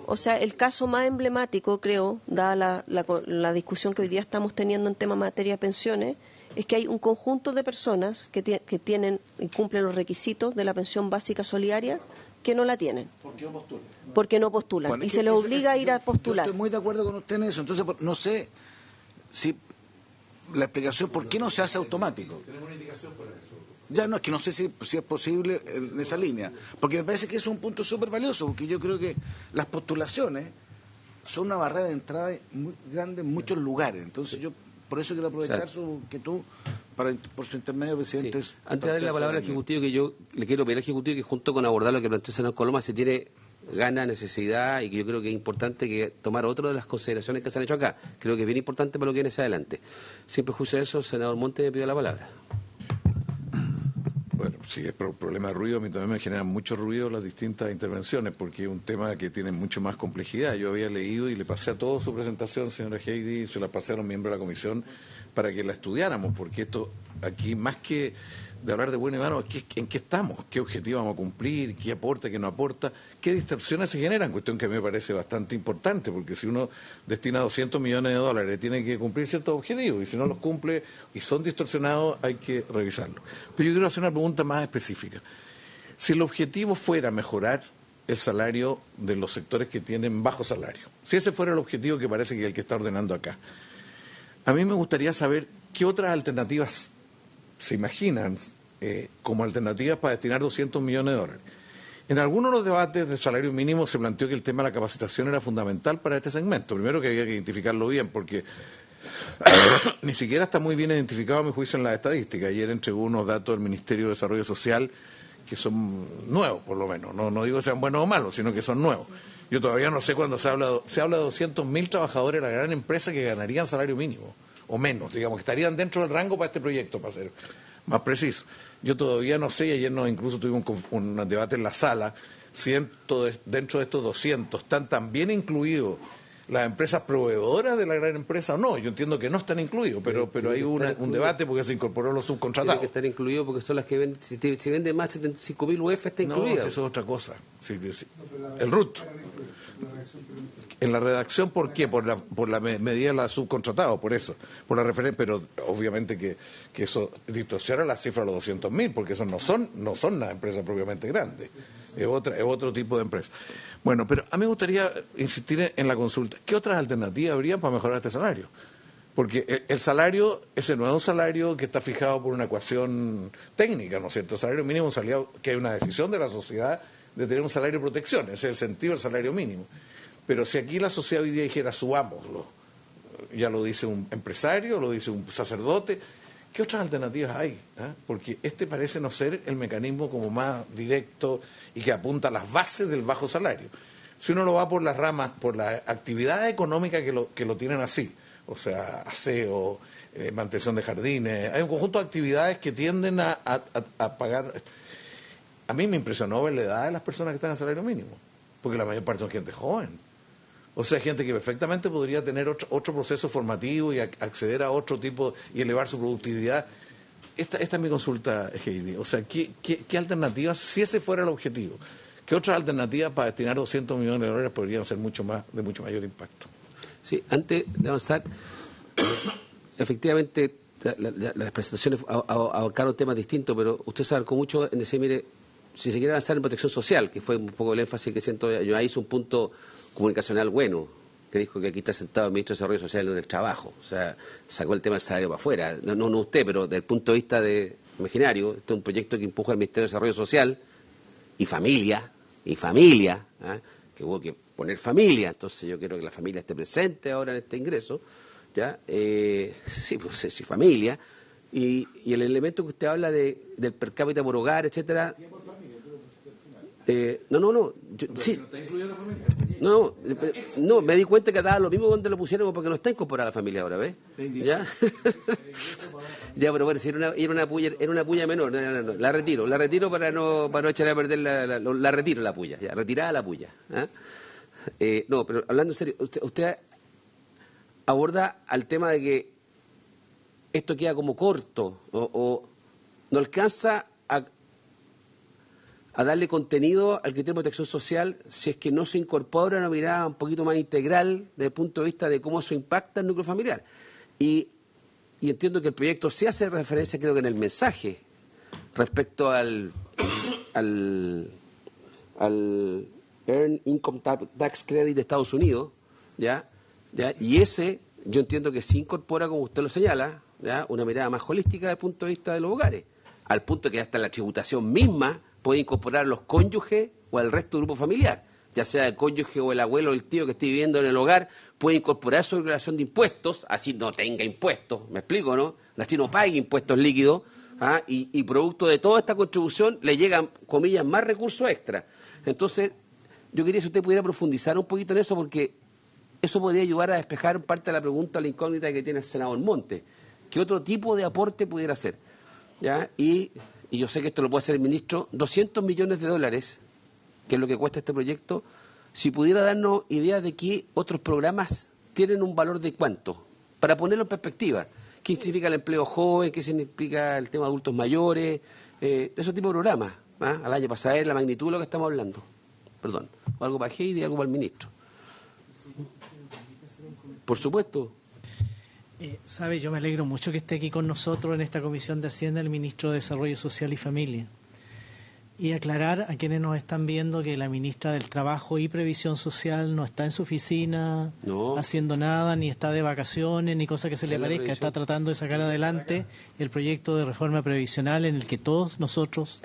Speaker 6: O sea, el caso más emblemático, creo, dada la discusión que hoy día estamos teniendo en tema materia de pensiones, es que hay un conjunto de personas que tienen y cumplen los requisitos de la pensión básica solidaria que no la tienen. ¿Por qué no postulan? Porque no postulan, bueno, y se les obliga a ir a postular.
Speaker 4: Yo estoy muy de acuerdo con usted en eso. Entonces, no sé si la explicación por qué no se hace automático.
Speaker 3: Tenemos una indicación para eso.
Speaker 4: Ya no, es que no sé si es posible en esa línea, porque me parece que es un punto súper valioso, porque yo creo que las postulaciones son una barrera de entrada muy grande en muchos lugares. Entonces yo por eso quiero aprovechar su inquietud por su intermedio, presidente.
Speaker 1: Sí. Antes de darle la palabra al Ejecutivo, que yo le quiero pedir al Ejecutivo que junto con abordar lo que planteó el senador Coloma se tiene gana, necesidad, y que yo creo que es importante que tomar otra de las consideraciones que se han hecho acá. Creo que es bien importante para lo que viene hacia adelante. Sin perjuicio de eso, senador Montes me pidió la palabra.
Speaker 3: Bueno, sí, el problema de ruido, a mí también me generan mucho ruido las distintas intervenciones, porque es un tema que tiene mucho más complejidad. Yo había leído y le pasé a toda su presentación, señora Heidi, se la pasé a los miembros de la comisión para que la estudiáramos, porque esto aquí, más que de hablar de bueno y malo, ¿en qué estamos? ¿Qué objetivo vamos a cumplir? ¿Qué aporta, qué no aporta? ¿Qué distorsiones se generan? Cuestión que a mí me parece bastante importante, porque si uno destina 200 millones de dólares, tiene que cumplir ciertos objetivos, y si no los cumple y son distorsionados, hay que revisarlo. Pero yo quiero hacer una pregunta más específica. Si el objetivo fuera mejorar el salario de los sectores que tienen bajo salario, si ese fuera el objetivo, que parece que es el que está ordenando acá, a mí me gustaría saber qué otras alternativas se imaginan como alternativas para destinar 200 millones de dólares. En algunos de los debates de salario mínimo se planteó que el tema de la capacitación era fundamental para este segmento. Primero, que había que identificarlo bien, porque ni siquiera está muy bien identificado, a mi juicio, en las estadísticas. Ayer entregó unos datos del Ministerio de Desarrollo Social que son nuevos, por lo menos. No digo que sean buenos o malos, sino que son nuevos. Yo todavía no sé cuándo se habla de 200.000 trabajadores de la gran empresa que ganarían salario mínimo, o menos, digamos, que estarían dentro del rango para este proyecto, para ser más preciso. Yo todavía no sé, y ayer incluso tuvimos un debate en la sala, si dentro de estos 200 están también incluidos las empresas proveedoras de la gran empresa o no. Yo entiendo que no están incluidos, pero hay un debate porque se incorporó los subcontratados.
Speaker 1: Tiene que estar incluido porque son las que venden, si vende más de 75.000 UF está incluida.
Speaker 3: No, eso es otra cosa. Sí. El RUT. En la redacción, ¿por qué? Por la medida de la subcontratado, por eso, por la referencia, pero obviamente que eso distorsiona la cifra de los 200.000, porque esos no son las empresas propiamente grandes, es otro tipo de empresa. Bueno, pero a mí me gustaría insistir en la consulta. ¿Qué otras alternativas habría para mejorar este salario? Porque el salario, ese no es un salario que está fijado por una ecuación técnica, ¿no es cierto? El salario mínimo es un salario que hay una decisión de la sociedad de tener un salario de protección, ese es el sentido del salario mínimo. Pero si aquí la sociedad hoy día dijera subámoslo, ya lo dice un empresario, lo dice un sacerdote, ¿qué otras alternativas hay? Porque este parece no ser el mecanismo como más directo y que apunta a las bases del bajo salario. Si uno lo va por las ramas, por la actividad económica que lo tienen así, o sea, aseo, mantención de jardines, hay un conjunto de actividades que tienden a pagar. A mí me impresionó ver la edad de las personas que están en salario mínimo, porque la mayor parte son gente joven. O sea, gente que perfectamente podría tener otro proceso formativo y acceder a otro tipo y elevar su productividad. Esta es mi consulta, Heidi. O sea, ¿qué alternativas, si ese fuera el objetivo, qué otras alternativas para destinar 200 millones de dólares podrían ser de mucho mayor impacto?
Speaker 1: Sí, antes de avanzar, efectivamente, las presentaciones abarcaron temas distintos, pero usted se abarcó mucho en decir, mire, si se quiere avanzar en protección social, que fue un poco el énfasis que siento, yo ahí hice un punto comunicacional bueno, que dijo que aquí está sentado el ministro de Desarrollo Social en el trabajo, o sea, sacó el tema del salario para afuera, no usted, pero desde el punto de vista imaginario, este es un proyecto que empuja el Ministerio de Desarrollo Social y familia, que hubo que poner familia, entonces yo quiero que la familia esté presente ahora en este ingreso, ¿ya? Sí, pues sí, familia, y el elemento que usted habla del per cápita por hogar, etcétera. Sí. No, me di cuenta que daba lo mismo donde lo pusiéramos porque no está incorporada la familia ahora, ¿ves? ¿Ya? Ya, pero bueno, si era una puya menor, no, la retiro para no echar a perder la retiro la puya, ya, retirada la puya. No, pero hablando en serio, usted aborda al tema de que esto queda como corto o no alcanza a darle contenido al criterio de protección social si es que no se incorpora una mirada un poquito más integral desde el punto de vista de cómo eso impacta el núcleo familiar. Y entiendo que el proyecto sí hace referencia, creo que en el mensaje, respecto al Earned Income Tax Credit de Estados Unidos, ¿ya? Y ese, yo entiendo que sí incorpora, como usted lo señala, ¿ya? Una mirada más holística desde el punto de vista de los hogares, al punto que hasta la tributación misma puede incorporar a los cónyuges o al resto del grupo familiar, ya sea el cónyuge o el abuelo o el tío que esté viviendo en el hogar, puede incorporar su declaración de impuestos, así no tenga impuestos, ¿me explico, no? Así no pague impuestos líquidos, ¿ah? Y producto de toda esta contribución le llegan, comillas, más recursos extra. Entonces, yo quería que usted pudiera profundizar un poquito en eso, porque eso podría ayudar a despejar parte de la pregunta, la incógnita que tiene el senador Montes. ¿Qué otro tipo de aporte pudiera hacer? ¿Ya? Y yo sé que esto lo puede hacer el ministro, 200 millones de dólares, que es lo que cuesta este proyecto, si pudiera darnos idea de qué otros programas tienen un valor de cuánto, para ponerlo en perspectiva. ¿Qué significa el empleo joven? ¿Qué significa el tema de adultos mayores? Ese tipo de programas, ¿ah? Al año para saber la magnitud de lo que estamos hablando. Perdón. O algo para Heidi y algo para el ministro. Por supuesto.
Speaker 7: Sabe, yo me alegro mucho que esté aquí con nosotros en esta Comisión de Hacienda el ministro de Desarrollo Social y Familia. Y aclarar a quienes nos están viendo que la ministra del Trabajo y Previsión Social no está en su oficina haciendo nada, ni está de vacaciones, ni cosa que se le parezca. Está tratando de sacar adelante el proyecto de reforma previsional en el que todos nosotros,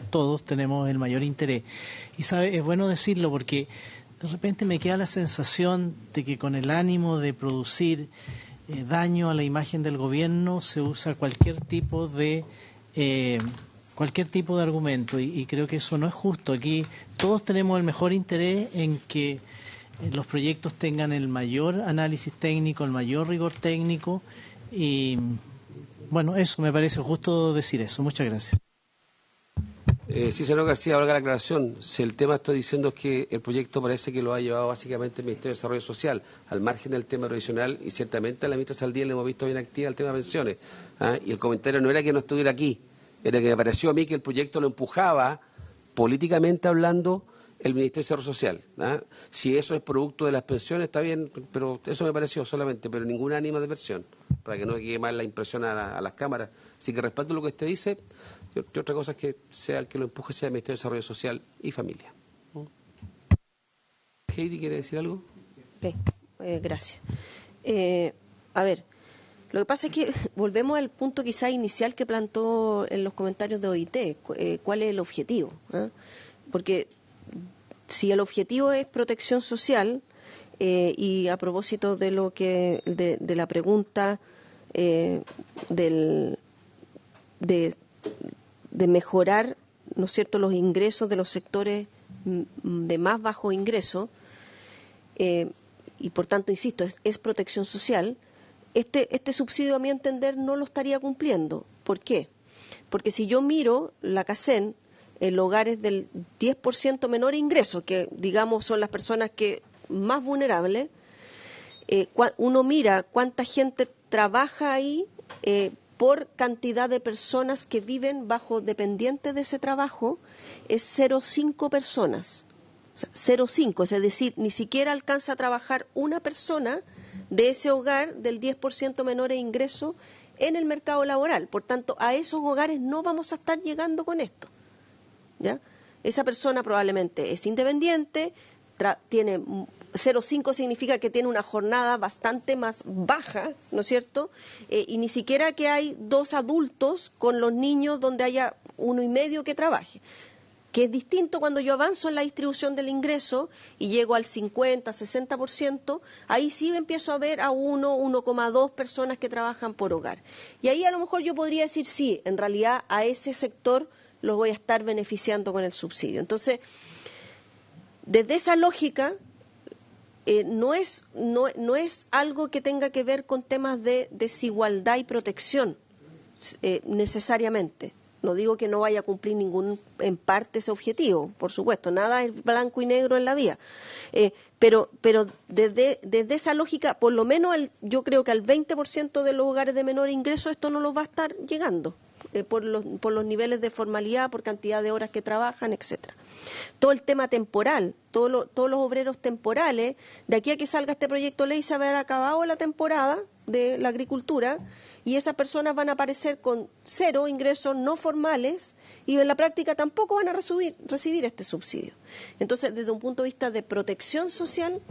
Speaker 7: tenemos el mayor interés. Y sabe, es bueno decirlo porque de repente me queda la sensación de que con el ánimo de producir daño a la imagen del gobierno se usa cualquier tipo de argumento y creo que eso no es justo. Aquí todos tenemos el mejor interés en que los proyectos tengan el mayor análisis técnico, el mayor rigor técnico y bueno, eso me parece justo decir eso. Muchas gracias.
Speaker 1: Sí, senador García, ahora la aclaración. Si el tema estoy diciendo es que el proyecto parece que lo ha llevado básicamente el Ministerio de Desarrollo Social, al margen del tema previsional, y ciertamente a la ministra Saldía le hemos visto bien activa el tema de pensiones. ¿Ah? Y el comentario no era que no estuviera aquí, era que me pareció a mí que el proyecto lo empujaba, políticamente hablando, el Ministerio de Desarrollo Social. ¿Ah? Si eso es producto de las pensiones, está bien, pero eso me pareció solamente, pero ningún ánimo de versión, para que no quede mal la impresión a las cámaras. Así que respaldo lo que usted dice. Y otra cosa es que sea el que lo empuje sea el Ministerio de Desarrollo Social y Familia. Heidi, ¿quiere decir algo?
Speaker 6: Ok, gracias. A ver, lo que pasa es que volvemos al punto quizá inicial que plantó en los comentarios de OIT. ¿Cuál es el objetivo? Porque si el objetivo es protección social, y a propósito de lo que de la pregunta de mejorar, ¿no es cierto?, los ingresos de los sectores de más bajo ingreso, y por tanto, insisto, es protección social, este subsidio, a mi entender, no lo estaría cumpliendo. ¿Por qué? Porque si yo miro la CACEN, en hogares del 10% menor ingreso, que digamos son las personas que más vulnerables, uno mira cuánta gente trabaja ahí por cantidad de personas que viven bajo dependientes de ese trabajo, es 0,5 personas. O sea, 0,5, es decir, ni siquiera alcanza a trabajar una persona de ese hogar del 10% menor en ingreso en el mercado laboral. Por tanto, a esos hogares no vamos a estar llegando con esto. ¿Ya? Esa persona probablemente es independiente, tiene 0,5 significa que tiene una jornada bastante más baja, ¿no es cierto? Y ni siquiera que hay 2 adultos con los niños donde haya 1,5 que trabaje. Que es distinto cuando yo avanzo en la distribución del ingreso y llego al 50, 60%, ahí sí empiezo a ver a 1,2 personas que trabajan por hogar. Y ahí a lo mejor yo podría decir, sí, en realidad a ese sector lo voy a estar beneficiando con el subsidio. Entonces, desde esa lógica, no es algo que tenga que ver con temas de desigualdad y protección, necesariamente. No digo que no vaya a cumplir en parte ese objetivo, por supuesto, nada es blanco y negro en la vida. Pero desde esa lógica, por lo menos yo creo que al 20% de los hogares de menor ingreso esto no los va a estar llegando. Por los niveles de formalidad, por cantidad de horas que trabajan, etcétera. Todo el tema temporal, todos los obreros temporales, de aquí a que salga este proyecto de ley se habrá acabado la temporada de la agricultura y esas personas van a aparecer con 0 ingresos no formales y en la práctica tampoco van a recibir este subsidio. Entonces, desde un punto de vista de protección social,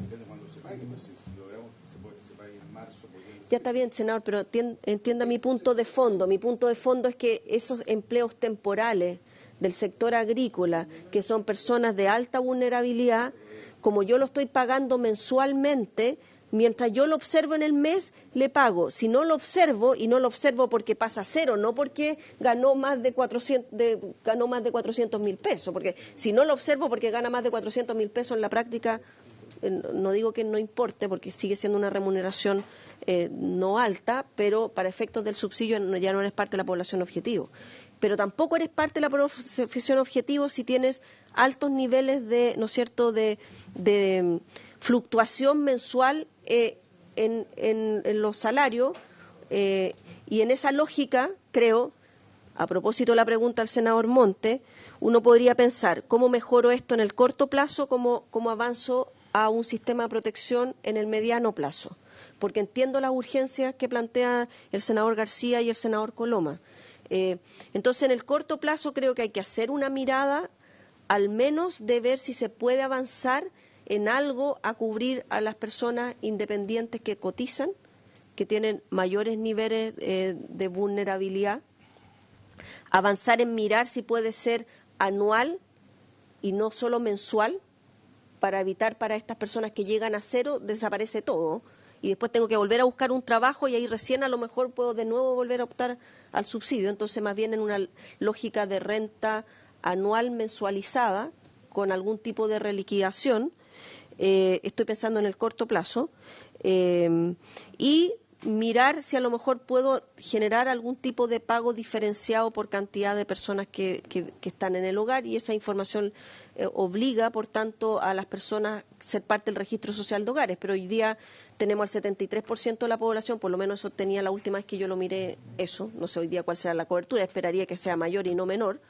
Speaker 6: Ya está bien, senador, pero entienda mi punto de fondo. Mi punto de fondo es que esos empleos temporales del sector agrícola, que son personas de alta vulnerabilidad, como yo lo estoy pagando mensualmente, mientras yo lo observo en el mes, le pago. Si no lo observo, y no lo observo porque pasa a cero, no porque ganó más de 400.000 pesos, porque si no lo observo porque gana más de 400.000 pesos en la práctica, no digo que no importe, porque sigue siendo una remuneración no alta, pero para efectos del subsidio ya no eres parte de la población objetivo. Pero tampoco eres parte de la población objetivo si tienes altos niveles de, ¿no es cierto?, de fluctuación mensual en los salarios, y en esa lógica, creo, a propósito de la pregunta al senador Monte, uno podría pensar cómo mejoro esto en el corto plazo, cómo avanzo a un sistema de protección en el mediano plazo, porque entiendo las urgencias que plantea el senador García y el senador Coloma. Entonces, en el corto plazo creo que hay que hacer una mirada, al menos de ver si se puede avanzar en algo a cubrir a las personas independientes que cotizan, que tienen mayores niveles de vulnerabilidad, avanzar en mirar si puede ser anual y no solo mensual, para evitar para estas personas que llegan a cero, desaparece todo, y después tengo que volver a buscar un trabajo y ahí recién a lo mejor puedo de nuevo volver a optar al subsidio. Entonces, más bien en una lógica de renta anual mensualizada, con algún tipo de reliquidación, estoy pensando en el corto plazo, y mirar si a lo mejor puedo generar algún tipo de pago diferenciado por cantidad de personas que están en el hogar, y esa información obliga, por tanto, a las personas a ser parte del registro social de hogares. Pero hoy día tenemos al 73% de la población, por lo menos eso tenía la última vez que yo lo miré, eso, no sé hoy día cuál será la cobertura, esperaría que sea mayor y no menor.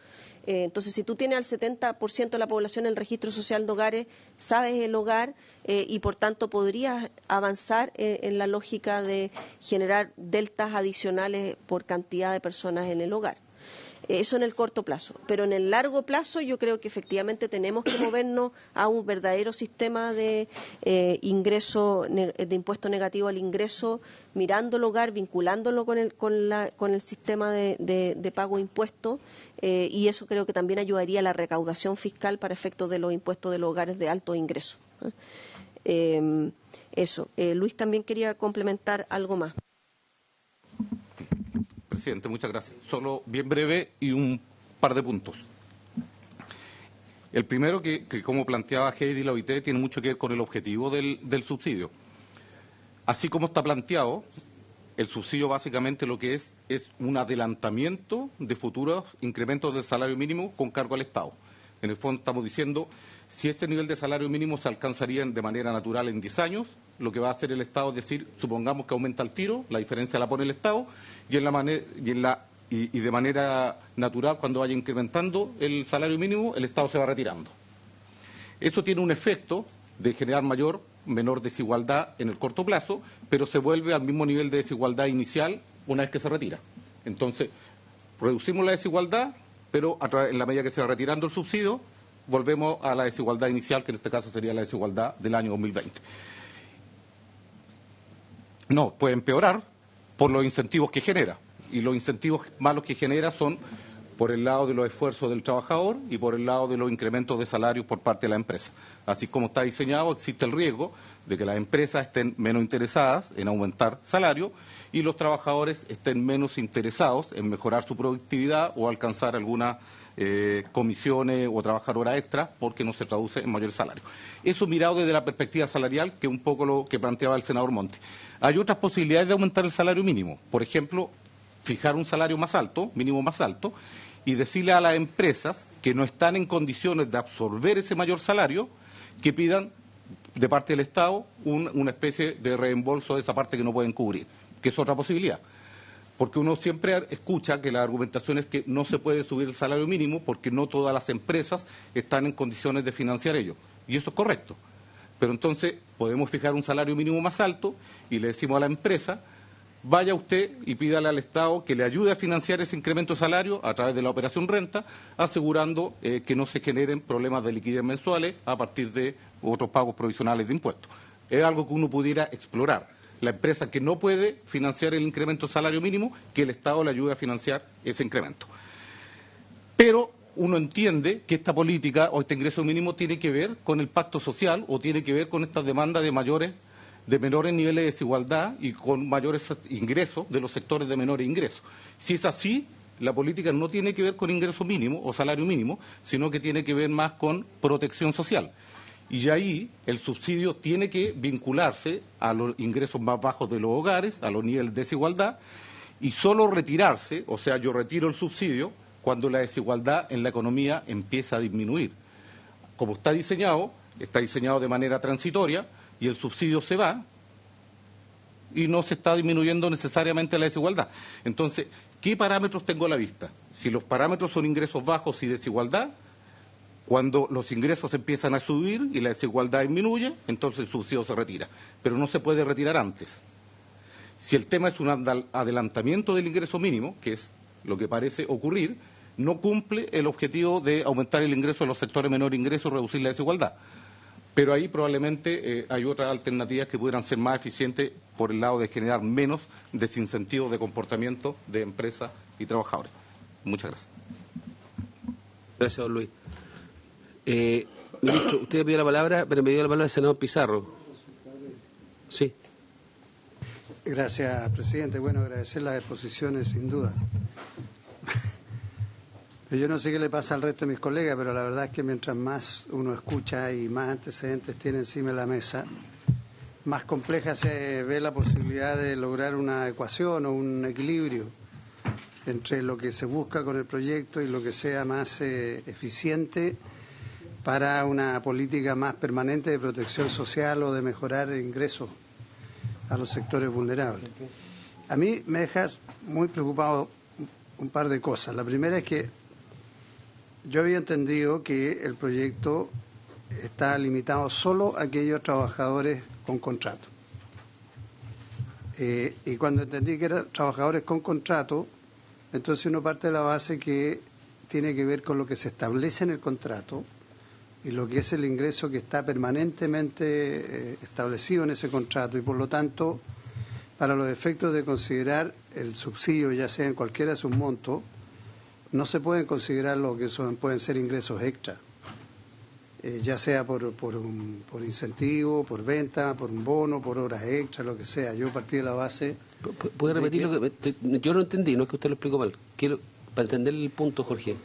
Speaker 6: Entonces, si tú tienes al 70% de la población en el registro social de hogares, sabes el hogar, y por tanto podrías avanzar en la lógica de generar deltas adicionales por cantidad de personas en el hogar. Eso en el corto plazo. Pero en el largo plazo yo creo que efectivamente tenemos que movernos a un verdadero sistema de ingreso, de impuesto negativo al ingreso, mirando el hogar, vinculándolo con el sistema de pago de impuestos, y eso creo que también ayudaría a la recaudación fiscal para efectos de los impuestos de los hogares de alto ingreso. Eso. Luis también quería complementar algo más.
Speaker 8: Presidente, muchas gracias. Solo bien breve y un par de puntos. El primero, que como planteaba Heidi, la OIT, tiene mucho que ver con el objetivo del subsidio. Así como está planteado, el subsidio básicamente lo que es un adelantamiento de futuros incrementos del salario mínimo con cargo al Estado. En el fondo estamos diciendo, si este nivel de salario mínimo se alcanzaría de manera natural en 10 años, lo que va a hacer el Estado es decir, supongamos que aumenta el tiro, la diferencia la pone el Estado, y de manera natural, cuando vaya incrementando el salario mínimo, el Estado se va retirando. Eso tiene un efecto de generar menor desigualdad en el corto plazo, pero se vuelve al mismo nivel de desigualdad inicial una vez que se retira. Entonces, reducimos la desigualdad, pero en la medida que se va retirando el subsidio, volvemos a la desigualdad inicial, que en este caso sería la desigualdad del año 2020. No, puede empeorar por los incentivos que genera. Y los incentivos malos que genera son por el lado de los esfuerzos del trabajador y por el lado de los incrementos de salarios por parte de la empresa. Así como está diseñado, existe el riesgo de que las empresas estén menos interesadas en aumentar salario y los trabajadores estén menos interesados en mejorar su productividad o alcanzar algunas comisiones o trabajar horas extra, porque no se traduce en mayor salario. Eso mirado desde la perspectiva salarial, que es un poco lo que planteaba el senador Monte. Hay otras posibilidades de aumentar el salario mínimo. Por ejemplo, fijar un salario más alto, mínimo más alto, y decirle a las empresas que no están en condiciones de absorber ese mayor salario, que pidan de parte del Estado una especie de reembolso de esa parte que no pueden cubrir, que es otra posibilidad. Porque uno siempre escucha que la argumentación es que no se puede subir el salario mínimo porque no todas las empresas están en condiciones de financiar ello. Y eso es correcto. Pero entonces podemos fijar un salario mínimo más alto y le decimos a la empresa, vaya usted y pídale al Estado que le ayude a financiar ese incremento de salario a través de la operación renta, asegurando que no se generen problemas de liquidez mensuales a partir de otros pagos provisionales de impuestos. Es algo que uno pudiera explorar. la empresa que no puede financiar el incremento del salario mínimo, que el Estado le ayude a financiar ese incremento. Pero uno entiende que esta política o este ingreso mínimo tiene que ver con el pacto social o tiene que ver con estas demandas de menores niveles de desigualdad y con mayores ingresos de los sectores de menores ingresos. Si es así, la política no tiene que ver con ingreso mínimo o salario mínimo, sino que tiene que ver más con protección social. Y ahí el subsidio tiene que vincularse a los ingresos más bajos de los hogares, a los niveles de desigualdad, y solo retirarse, o sea, yo retiro el subsidio cuando la desigualdad en la economía empieza a disminuir. Como está diseñado de manera transitoria y el subsidio se va y no se está disminuyendo necesariamente la desigualdad. Entonces, ¿qué parámetros tengo a la vista? Si los parámetros son ingresos bajos y desigualdad, cuando los ingresos empiezan a subir y la desigualdad disminuye, entonces el subsidio se retira. Pero no se puede retirar antes. Si el tema es un adelantamiento del ingreso mínimo, que es lo que parece ocurrir, no cumple el objetivo de aumentar el ingreso de los sectores de menor ingreso y reducir la desigualdad. Pero ahí probablemente hay otras alternativas que pudieran ser más eficientes por el lado de generar menos desincentivos de comportamiento de empresas y trabajadores. Muchas gracias.
Speaker 1: Gracias, don Luis. Ministro, usted pidió la palabra, pero me dio la palabra el senador Pizarro. Sí.
Speaker 9: Gracias, presidente. Bueno, agradecer las exposiciones, sin duda. Yo no sé qué le pasa al resto de mis colegas, pero la verdad es que mientras más uno escucha y más antecedentes tiene encima de la mesa, más compleja se ve la posibilidad de lograr una ecuación o un equilibrio entre lo que se busca con el proyecto y lo que sea más eficiente para una política más permanente de protección social o de mejorar el ingreso a los sectores vulnerables. A mí me deja muy preocupado un par de cosas. La primera es que yo había entendido que el proyecto está limitado solo a aquellos trabajadores con contrato. Y cuando entendí que eran trabajadores con contrato, entonces uno parte de la base que tiene que ver con lo que se establece en el contrato y lo que es el ingreso que está permanentemente establecido en ese contrato y por lo tanto, para los efectos de considerar el subsidio, ya sea en cualquiera de sus montos, no se pueden considerar lo que pueden ser ingresos extra, ya sea por incentivo, por venta, por un bono, por horas extra, lo que sea. Yo partí de la base...
Speaker 1: ¿Puede repetir lo que...? Yo no entendí, no es que usted lo explicó mal. Quiero, para entender el punto, Jorge.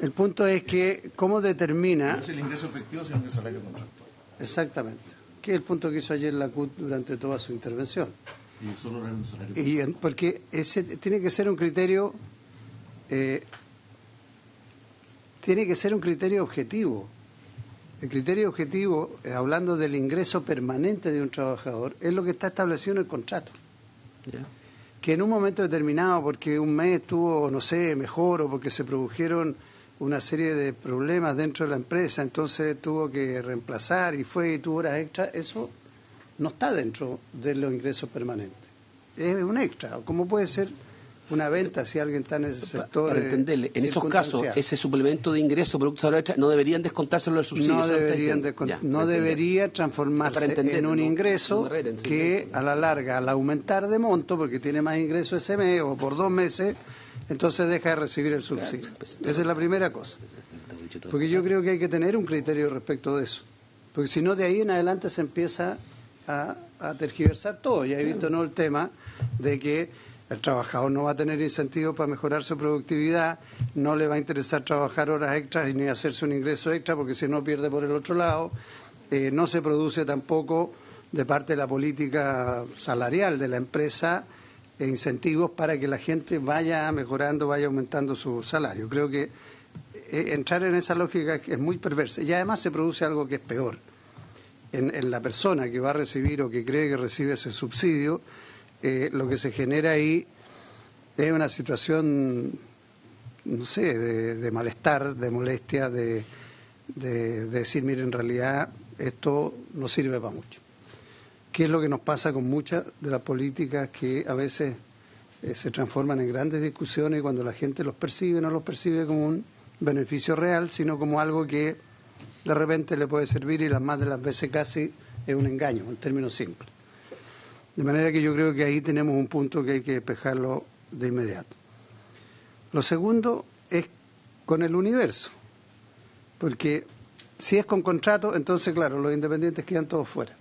Speaker 9: El punto es que, ¿cómo determina...?
Speaker 4: No es el ingreso efectivo, sino el salario contractual.
Speaker 9: Exactamente. Que es el punto que hizo ayer la CUT durante toda su intervención.
Speaker 4: Y solo era un salario.
Speaker 9: Porque ese tiene que ser un criterio... tiene que ser un criterio objetivo. El criterio objetivo, hablando del ingreso permanente de un trabajador, es lo que está establecido en el contrato. Yeah. Que en un momento determinado, porque un mes estuvo, no sé, mejor, o porque se produjeron una serie de problemas dentro de la empresa, entonces tuvo que reemplazar y tuvo horas extras, eso no está dentro de los ingresos permanentes. Es un extra. ¿Cómo puede ser una venta si alguien está en ese sector?
Speaker 1: Para entenderle, en esos casos, ese suplemento de ingreso, producto de salario extra, no deberían descontárselos del subsidio.
Speaker 9: No debería transformarse en un ingreso que a la larga, al aumentar de monto, porque tiene más ingreso ese mes o por 2 meses, entonces deja de recibir el subsidio. Esa es la primera cosa. Porque yo creo que hay que tener un criterio respecto de eso. Porque si no, de ahí en adelante se empieza a tergiversar todo. Ya he visto el tema de que el trabajador no va a tener incentivos para mejorar su productividad, no le va a interesar trabajar horas extras ni hacerse un ingreso extra porque si no pierde por el otro lado. No se produce tampoco de parte de la política salarial de la empresa incentivos para que la gente vaya mejorando, vaya aumentando su salario. Creo que entrar en esa lógica es muy perversa y además se produce algo que es peor. En la persona que va a recibir o que cree que recibe ese subsidio, lo que se genera ahí es una situación, no sé, de malestar, de molestia, de decir, mire, en realidad esto no sirve para mucho. ¿Qué es lo que nos pasa con muchas de las políticas que a veces se transforman en grandes discusiones cuando la gente los percibe, no los percibe como un beneficio real, sino como algo que de repente le puede servir y las más de las veces casi es un engaño, en términos simples. De manera que yo creo que ahí tenemos un punto que hay que despejarlo de inmediato. Lo segundo es con el universo, porque si es con contrato, entonces claro, los independientes quedan todos fuera.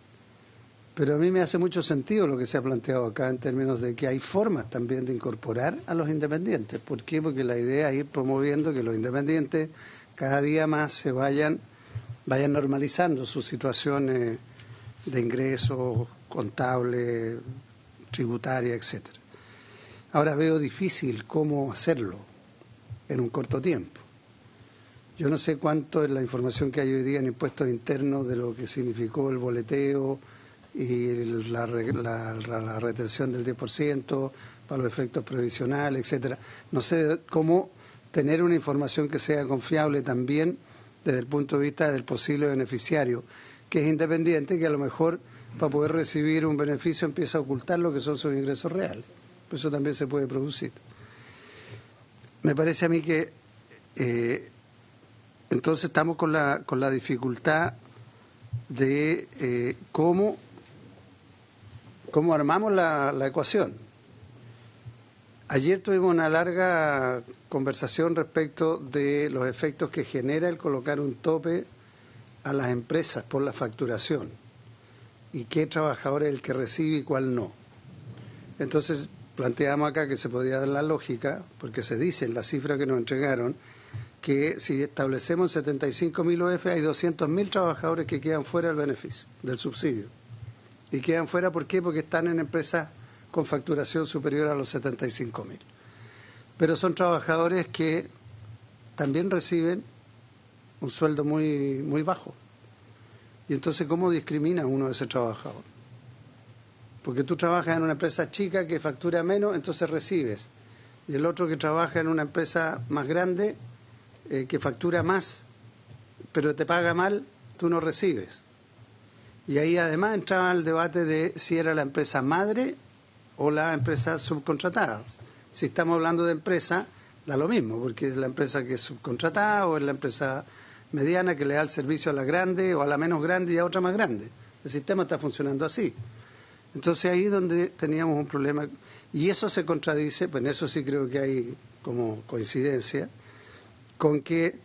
Speaker 9: Pero a mí me hace mucho sentido lo que se ha planteado acá en términos de que hay formas también de incorporar a los independientes. ¿Por qué? Porque la idea es ir promoviendo que los independientes cada día más se vayan normalizando sus situaciones de ingresos contables, tributarias, etcétera. Ahora veo difícil cómo hacerlo en un corto tiempo. Yo no sé cuánto es la información que hay hoy día en impuestos internos de lo que significó el boleteo y la retención del 10% para los efectos previsionales, etcétera. No sé cómo tener una información que sea confiable también desde el punto de vista del posible beneficiario, que es independiente, que a lo mejor para poder recibir un beneficio empieza a ocultar lo que son sus ingresos reales. Pues eso también se puede producir. Me parece a mí que entonces estamos con la dificultad de cómo armamos la ecuación. Ayer tuvimos una larga conversación respecto de los efectos que genera el colocar un tope a las empresas por la facturación y qué trabajador es el que recibe y cuál no. Entonces planteamos acá que se podía dar la lógica, porque se dice en la cifra que nos entregaron, que si establecemos 75.000 OF hay 200.000 trabajadores que quedan fuera del beneficio, del subsidio. Y quedan fuera, ¿por qué? Porque están en empresas con facturación superior a los 75.000. Pero son trabajadores que también reciben un sueldo muy, muy bajo. Y entonces, ¿cómo discrimina uno a ese trabajador? Porque tú trabajas en una empresa chica que factura menos, entonces recibes. Y el otro que trabaja en una empresa más grande, que factura más, pero te paga mal, tú no recibes. Y ahí además entraba el debate de si era la empresa madre o la empresa subcontratada. Si estamos hablando de empresa, da lo mismo, porque es la empresa que es subcontratada o es la empresa mediana que le da el servicio a la grande o a la menos grande y a otra más grande. El sistema está funcionando así. Entonces ahí es donde teníamos un problema. Y eso se contradice, pues en eso sí creo que hay como coincidencia, con que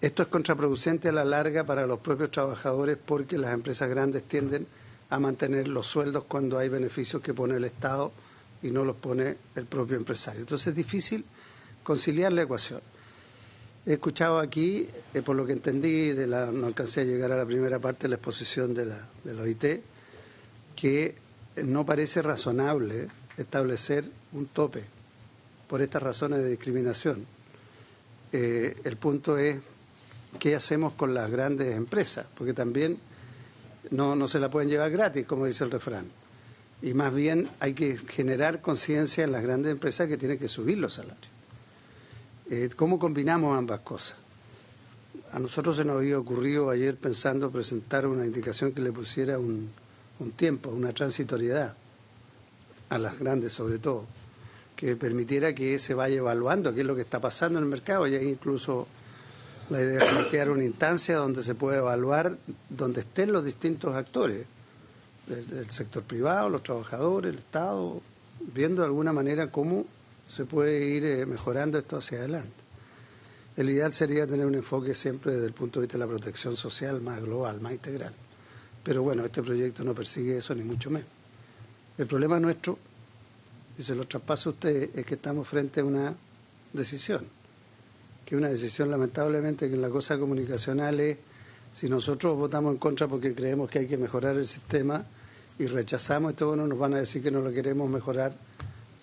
Speaker 9: esto es contraproducente a la larga para los propios trabajadores porque las empresas grandes tienden a mantener los sueldos cuando hay beneficios que pone el Estado y no los pone el propio empresario. Entonces es difícil conciliar la ecuación. He escuchado aquí, por lo que entendí, no alcancé a llegar a la primera parte de la exposición de la OIT, que no parece razonable establecer un tope por estas razones de discriminación. El punto es qué hacemos con las grandes empresas, porque también no se la pueden llevar gratis, como dice el refrán. Y más bien hay que generar conciencia en las grandes empresas que tienen que subir los salarios. ¿Cómo combinamos ambas cosas? A nosotros se nos había ocurrido ayer pensando presentar una indicación que le pusiera un tiempo, una transitoriedad, a las grandes sobre todo, que permitiera que se vaya evaluando qué es lo que está pasando en el mercado. Y hay incluso la idea es plantear una instancia donde se pueda evaluar donde estén los distintos actores, el sector privado, los trabajadores, el Estado, viendo de alguna manera cómo se puede ir mejorando esto hacia adelante. El ideal sería tener un enfoque siempre desde el punto de vista de la protección social más global, más integral. Pero bueno, este proyecto no persigue eso, ni mucho menos. El problema nuestro, y se lo traspaso a usted, es que estamos frente a una decisión, que es una decisión lamentablemente que en la cosa comunicacional es, si nosotros votamos en contra porque creemos que hay que mejorar el sistema y rechazamos esto, bueno, nos van a decir que no lo queremos mejorar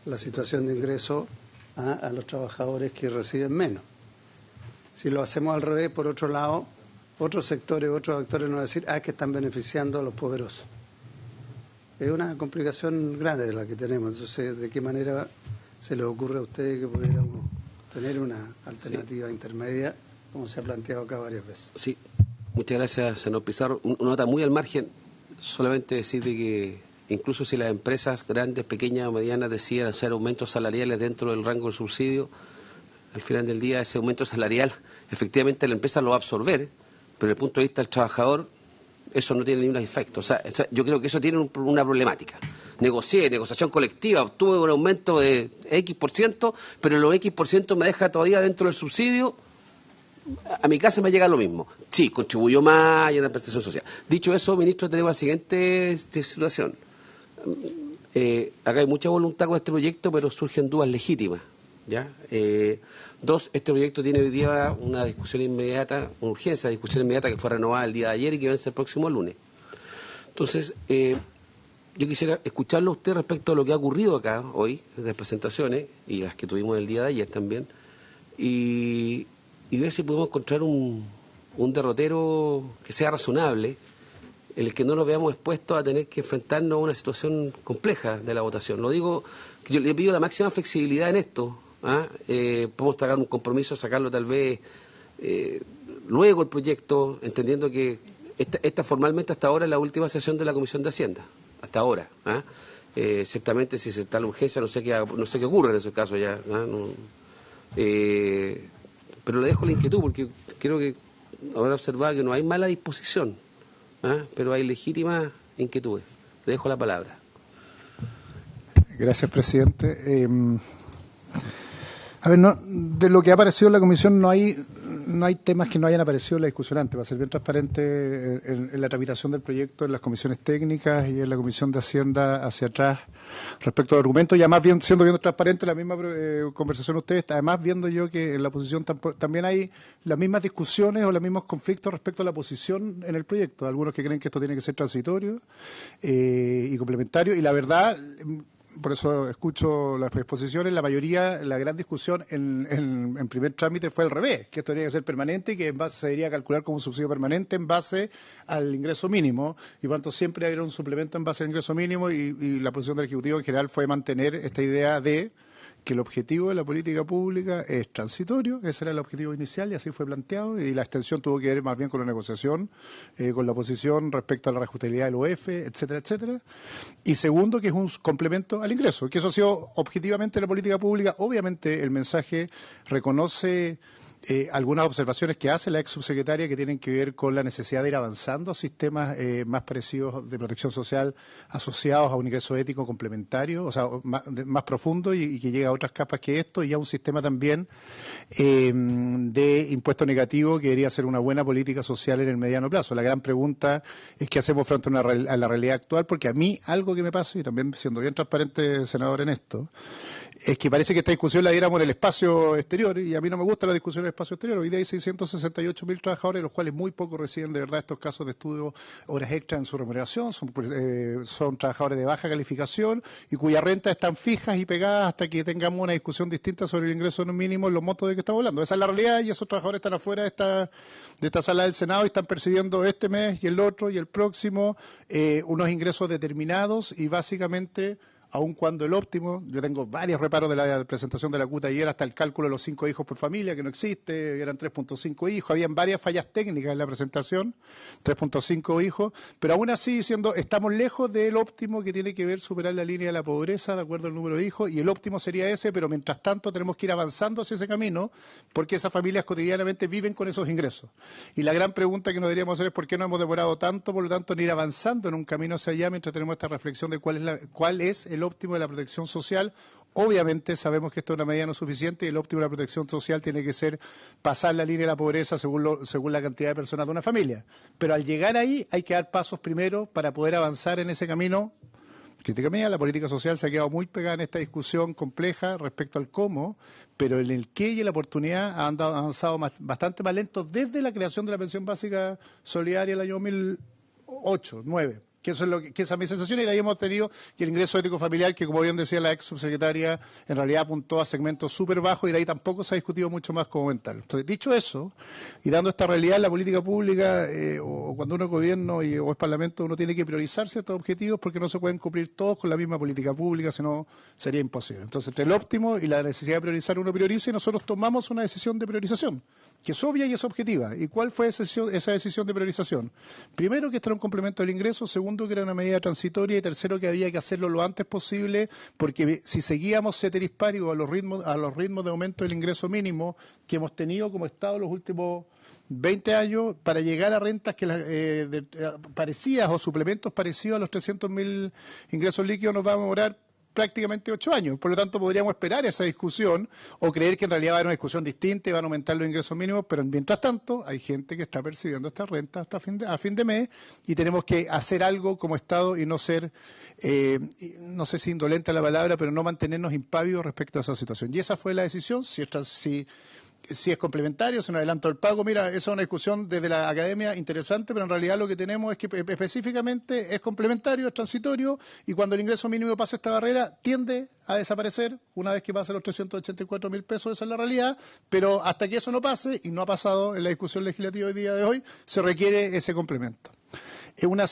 Speaker 9: la situación de ingreso a los trabajadores que reciben menos. Si lo hacemos al revés, por otro lado, otros sectores, otros actores nos van a decir, es que están beneficiando a los poderosos. Es una complicación grande de la que tenemos. Entonces, ¿de qué manera se les ocurre a ustedes que pudiéramos tener una alternativa intermedia, como se ha planteado acá varias veces?
Speaker 1: Sí, muchas gracias, senador Pizarro. Una nota muy al margen, solamente decirle que incluso si las empresas grandes, pequeñas o medianas deciden hacer aumentos salariales dentro del rango del subsidio, al final del día ese aumento salarial efectivamente la empresa lo va a absorber, pero desde el punto de vista del trabajador eso no tiene ningún efecto. O sea, yo creo que eso tiene una problemática. Negociación colectiva, obtuve un aumento de X%, pero los X% me deja todavía dentro del subsidio. A mi casa me llega lo mismo. Sí, contribuyo más y en la prestación social. Dicho eso, ministro, tenemos la siguiente situación. Acá hay mucha voluntad con este proyecto, pero surgen dudas legítimas, ¿ya? Dos, este proyecto tiene hoy día una discusión inmediata, una urgencia de discusión inmediata que fue renovada el día de ayer y que vence el próximo lunes. Entonces, yo quisiera escucharlo a usted respecto a lo que ha ocurrido acá hoy, de presentaciones, y las que tuvimos el día de ayer también, y ver si podemos encontrar un derrotero que sea razonable, en el que no nos veamos expuestos a tener que enfrentarnos a una situación compleja de la votación. Lo digo, que yo le pido la máxima flexibilidad en esto. Podemos sacar un compromiso, sacarlo tal vez luego el proyecto, entendiendo que esta formalmente hasta ahora es la última sesión de la Comisión de Hacienda, hasta ahora. Ciertamente si se está la urgencia no sé qué ocurre en esos casos ya. Pero le dejo la inquietud porque creo que habrá observado que no hay mala disposición, pero hay legítimas inquietudes. Le dejo la palabra.
Speaker 10: Gracias, presidente. A ver, de lo que ha aparecido en la comisión no hay temas que no hayan aparecido en la discusión antes. Va a ser bien transparente en la tramitación del proyecto en las comisiones técnicas y en la comisión de Hacienda hacia atrás respecto al argumento. Y además, siendo bien transparente la misma conversación ustedes, además viendo yo que en la oposición también hay las mismas discusiones o los mismos conflictos respecto a la posición en el proyecto. Algunos que creen que esto tiene que ser transitorio y complementario. Y la verdad, por eso escucho las exposiciones, la mayoría, la gran discusión en primer trámite fue al revés, que esto tenía que ser permanente y que en base se debería calcular como un subsidio permanente en base al ingreso mínimo, y por tanto siempre había un suplemento en base al ingreso mínimo, y la posición del Ejecutivo en general fue mantener esta idea de que el objetivo de la política pública es transitorio, ese era el objetivo inicial y así fue planteado, y la extensión tuvo que ver más bien con la negociación, con la oposición respecto a la reajustabilidad del OF, etcétera, etcétera. Y segundo, que es un complemento al ingreso, que eso ha sido objetivamente la política pública. Obviamente el mensaje reconoce algunas observaciones que hace la ex subsecretaria que tienen que ver con la necesidad de ir avanzando a sistemas más parecidos de protección social asociados a un ingreso ético complementario, o sea, más profundo y que llega a otras capas que esto, y a un sistema también de impuesto negativo que debería ser una buena política social en el mediano plazo. La gran pregunta es qué hacemos frente a la realidad actual, porque a mí algo que me pasa, y también siendo bien transparente, senador, en esto, es que parece que esta discusión la diéramos en el espacio exterior, y a mí no me gusta la discusión en el espacio exterior. Hoy día hay 668.000 trabajadores, de los cuales muy pocos reciben de verdad estos casos de estudio, horas extras en su remuneración, son trabajadores de baja calificación y cuyas rentas están fijas y pegadas hasta que tengamos una discusión distinta sobre el ingreso mínimo en los montos de que estamos hablando. Esa es la realidad, y esos trabajadores están afuera de esta sala del Senado y están percibiendo este mes y el otro y el próximo unos ingresos determinados, y básicamente, aun cuando el óptimo, yo tengo varios reparos de la presentación de la CUT ayer, hasta el cálculo de los 5 hijos por familia, que no existe, eran 3.5 hijos, habían varias fallas técnicas en la presentación, 3.5 hijos, pero aún así diciendo, estamos lejos del óptimo que tiene que ver superar la línea de la pobreza, de acuerdo al número de hijos, y el óptimo sería ese, pero mientras tanto tenemos que ir avanzando hacia ese camino, porque esas familias cotidianamente viven con esos ingresos. Y la gran pregunta que nos deberíamos hacer es por qué no hemos demorado tanto, por lo tanto, en ir avanzando en un camino hacia allá, mientras tenemos esta reflexión de cuál es el óptimo de la protección social. Obviamente sabemos que esto es una medida no suficiente, y el óptimo de la protección social tiene que ser pasar la línea de la pobreza según la cantidad de personas de una familia. Pero al llegar ahí hay que dar pasos primero para poder avanzar en ese camino. Crítica mía, la política social se ha quedado muy pegada en esta discusión compleja respecto al cómo, pero en el qué y en la oportunidad han avanzado bastante más lento desde la creación de la pensión básica solidaria el año 2008, 2009. Que eso es que esa es mi sensación, y de ahí hemos tenido que el ingreso ético familiar, que como bien decía la ex subsecretaria, en realidad apuntó a segmentos súper bajos, y de ahí tampoco se ha discutido mucho más como aumentarlo. Entonces, dicho eso, y dando esta realidad en la política pública, o cuando uno es gobierno o es parlamento, uno tiene que priorizar ciertos objetivos, porque no se pueden cumplir todos con la misma política pública, sino sería imposible. Entonces, entre el óptimo y la necesidad de priorizar, uno prioriza, y nosotros tomamos una decisión de priorización, que es obvia y es objetiva. ¿Y cuál fue esa decisión de priorización? Primero, que esto era un complemento del ingreso. Segundo, segundo, que era una medida transitoria, y tercero, que había que hacerlo lo antes posible, porque si seguíamos ceteris paribus a los ritmos de aumento del ingreso mínimo que hemos tenido como Estado los últimos 20 años, para llegar a rentas que parecidas o suplementos parecidos a los 300.000 ingresos líquidos, nos va a demorar prácticamente 8 años. Por lo tanto, podríamos esperar esa discusión o creer que en realidad va a haber una discusión distinta y van a aumentar los ingresos mínimos, pero mientras tanto hay gente que está percibiendo estas rentas hasta a fin de mes, y tenemos que hacer algo como Estado y no ser, no sé si indolente la palabra, pero no mantenernos impávidos respecto a esa situación. Y esa fue la decisión. Si es complementario, si un adelanto del pago, mira, esa es una discusión desde la academia interesante, pero en realidad lo que tenemos es que específicamente es complementario, es transitorio, y cuando el ingreso mínimo pasa esta barrera, tiende a desaparecer una vez que pase los 384.000 pesos, esa es la realidad, pero hasta que eso no pase, y no ha pasado en la discusión legislativa hoy día de hoy, se requiere ese complemento.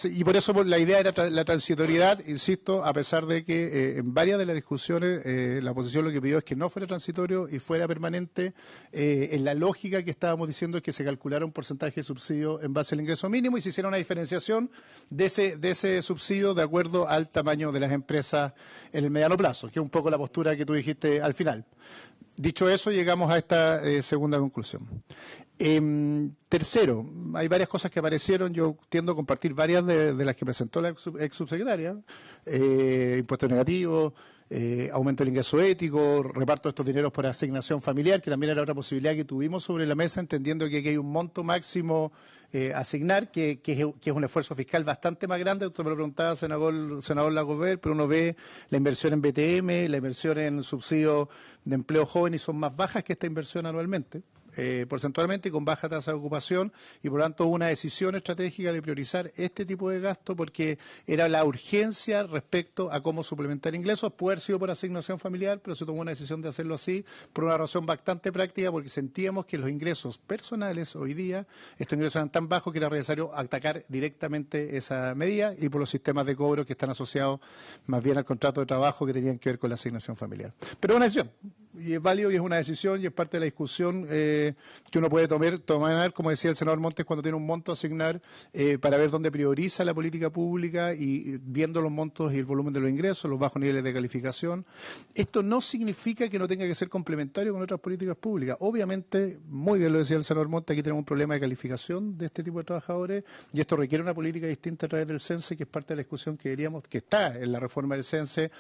Speaker 10: Y por eso la idea era la transitoriedad, insisto, a pesar de que en varias de las discusiones la oposición lo que pidió es que no fuera transitorio y fuera permanente. En la lógica que estábamos diciendo es que se calculara un porcentaje de subsidio en base al ingreso mínimo y se hiciera una diferenciación de ese subsidio de acuerdo al tamaño de las empresas en el mediano plazo, que es un poco la postura que tú dijiste al final. Dicho eso, llegamos a esta segunda conclusión. Tercero, hay varias cosas que aparecieron, yo tiendo a compartir varias de las que presentó la ex subsecretaria, impuestos negativos, aumento del ingreso ético, reparto de estos dineros por asignación familiar, que también era otra posibilidad que tuvimos sobre la mesa, entendiendo que aquí hay un monto máximo a asignar, que es un esfuerzo fiscal bastante más grande. Usted me lo preguntaba, senador Lagobert, pero uno ve la inversión en BTM, la inversión en subsidios de empleo joven, y son más bajas que esta inversión anualmente. Porcentualmente y con baja tasa de ocupación, y por lo tanto una decisión estratégica de priorizar este tipo de gasto porque era la urgencia respecto a cómo suplementar ingresos. Puede haber sido por asignación familiar, pero se tomó una decisión de hacerlo así por una razón bastante práctica, porque sentíamos que los ingresos personales hoy día, estos ingresos eran tan bajos que era necesario atacar directamente esa medida, y por los sistemas de cobro que están asociados más bien al contrato de trabajo que tenían que ver con la asignación familiar. Pero es una decisión, y es válido, y es una decisión, y es parte de la discusión que uno puede tomar, como decía el senador Montes, cuando tiene un monto a asignar, para ver dónde prioriza la política pública, y viendo los montos y el volumen de los ingresos, los bajos niveles de calificación. Esto no significa que no tenga que ser complementario con otras políticas públicas. Obviamente, muy bien lo decía el senador Montes, aquí tenemos un problema de calificación de este tipo de trabajadores, y esto requiere una política distinta a través del CENSE, que es parte de la discusión que está en la reforma del CENSE,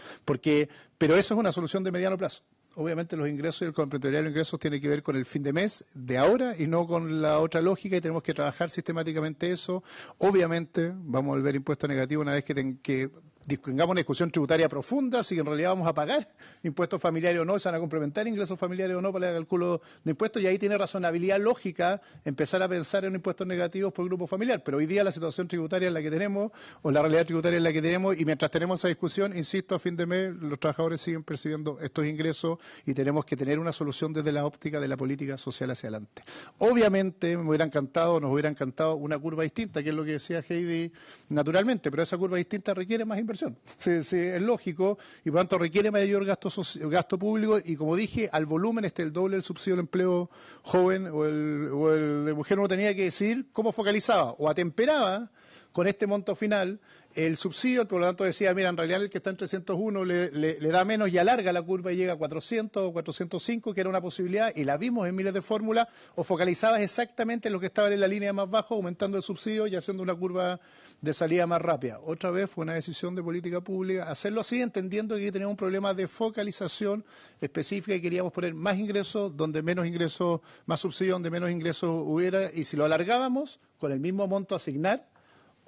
Speaker 10: pero eso es una solución de mediano plazo. Obviamente los ingresos y el complementario de los ingresos tiene que ver con el fin de mes de ahora y no con la otra lógica, y tenemos que trabajar sistemáticamente eso. Obviamente vamos a volver impuesto negativo una vez que tengamos una discusión tributaria profunda, si en realidad vamos a pagar impuestos familiares o no, se van a complementar ingresos familiares o no para el cálculo de impuestos, y ahí tiene razonabilidad lógica empezar a pensar en impuestos negativos por grupo familiar. Pero hoy día la situación tributaria es la que tenemos, o la realidad tributaria es la que tenemos, y mientras tenemos esa discusión, insisto, a fin de mes los trabajadores siguen percibiendo estos ingresos, y tenemos que tener una solución desde la óptica de la política social hacia adelante. Obviamente nos hubiera encantado una curva distinta, que es lo que decía Heidi naturalmente, pero esa curva distinta requiere más inversión. Sí, es lógico, y por lo tanto requiere mayor gasto público, y como dije, al volumen el doble del subsidio del empleo joven o el de mujer. Uno tenía que decidir cómo focalizaba, o atemperaba con este monto final el subsidio, por lo tanto decía, mira, en realidad el que está en 301 le da menos y alarga la curva y llega a 400 o 405, que era una posibilidad, y la vimos en miles de fórmulas, o focalizabas exactamente en lo que estaba en la línea más baja, aumentando el subsidio y haciendo una curva de salida más rápida. Otra vez fue una decisión de política pública hacerlo así, entendiendo que teníamos un problema de focalización específica y queríamos poner más ingresos donde menos ingresos, más subsidio donde menos ingresos hubiera, y si lo alargábamos con el mismo monto a asignar,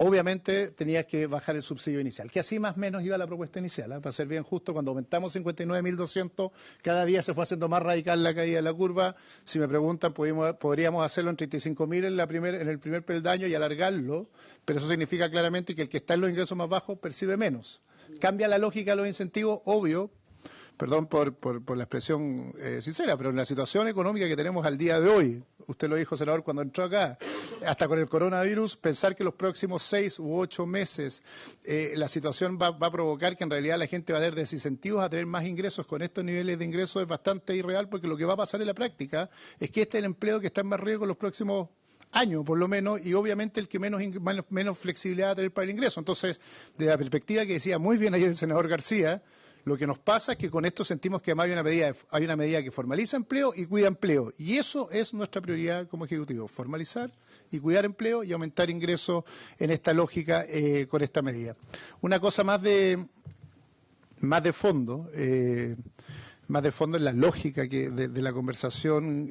Speaker 10: obviamente tenías que bajar el subsidio inicial, que así más o menos iba la propuesta inicial, para ser bien justo. Cuando aumentamos 59.200, cada día se fue haciendo más radical la caída de la curva. Si me preguntan, podríamos hacerlo en 35.000 en el primer peldaño y alargarlo, pero eso significa claramente que el que está en los ingresos más bajos percibe menos. Cambia la lógica de los incentivos, obvio. Perdón por la expresión sincera, pero en la situación económica que tenemos al día de hoy, usted lo dijo, senador, cuando entró acá, hasta con el coronavirus, pensar que los próximos 6 u 8 meses la situación va a provocar que en realidad la gente va a tener desincentivos a tener más ingresos con estos niveles de ingresos es bastante irreal, porque lo que va a pasar en la práctica es que este es el empleo que está en más riesgo en los próximos año por lo menos, y obviamente el que menos flexibilidad va a tener para el ingreso. Entonces, desde la perspectiva que decía muy bien ayer el senador García, lo que nos pasa es que con esto sentimos que además hay una medida que formaliza empleo y cuida empleo. Y eso es nuestra prioridad como Ejecutivo, formalizar y cuidar empleo y aumentar ingresos en esta lógica con esta medida. Una cosa más de fondo en la lógica de la conversación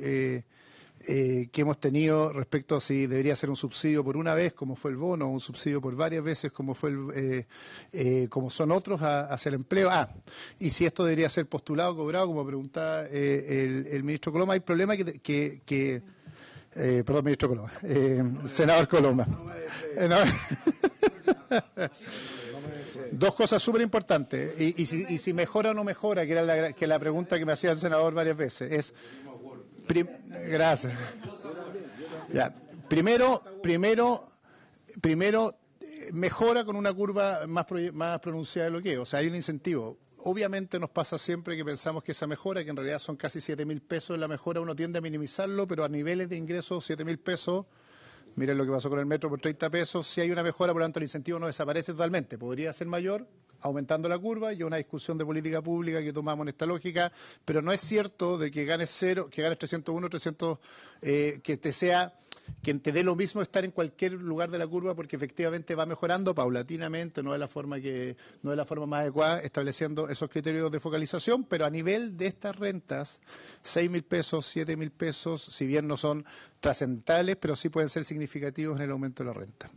Speaker 10: que hemos tenido respecto a si debería ser un subsidio por una vez, como fue el bono, o un subsidio por varias veces, como fue como son otros hacia el empleo. Y si esto debería ser postulado, cobrado, como preguntaba el ministro Coloma. Hay problema perdón, ministro Coloma, senador Coloma. Dos cosas súper importantes, y si mejora o no mejora, que era la pregunta que me hacía el senador varias veces, gracias. Ya. Primero, mejora con una curva más pronunciada de lo que es, o sea, hay un incentivo. Obviamente nos pasa siempre que pensamos que esa mejora, que en realidad son casi 7.000 pesos, la mejora uno tiende a minimizarlo, pero a niveles de ingresos 7.000 pesos, miren lo que pasó con el metro por 30 pesos, si hay una mejora, por lo tanto el incentivo no desaparece totalmente, podría ser mayor, aumentando la curva, y una discusión de política pública que tomamos en esta lógica, pero no es cierto de que ganes 301, 300, que te dé lo mismo estar en cualquier lugar de la curva, porque efectivamente va mejorando paulatinamente, no es la forma más adecuada, estableciendo esos criterios de focalización, pero a nivel de estas rentas, 6.000 pesos, 7.000 pesos, si bien no son trascendentales, pero sí pueden ser significativos en el aumento de la renta.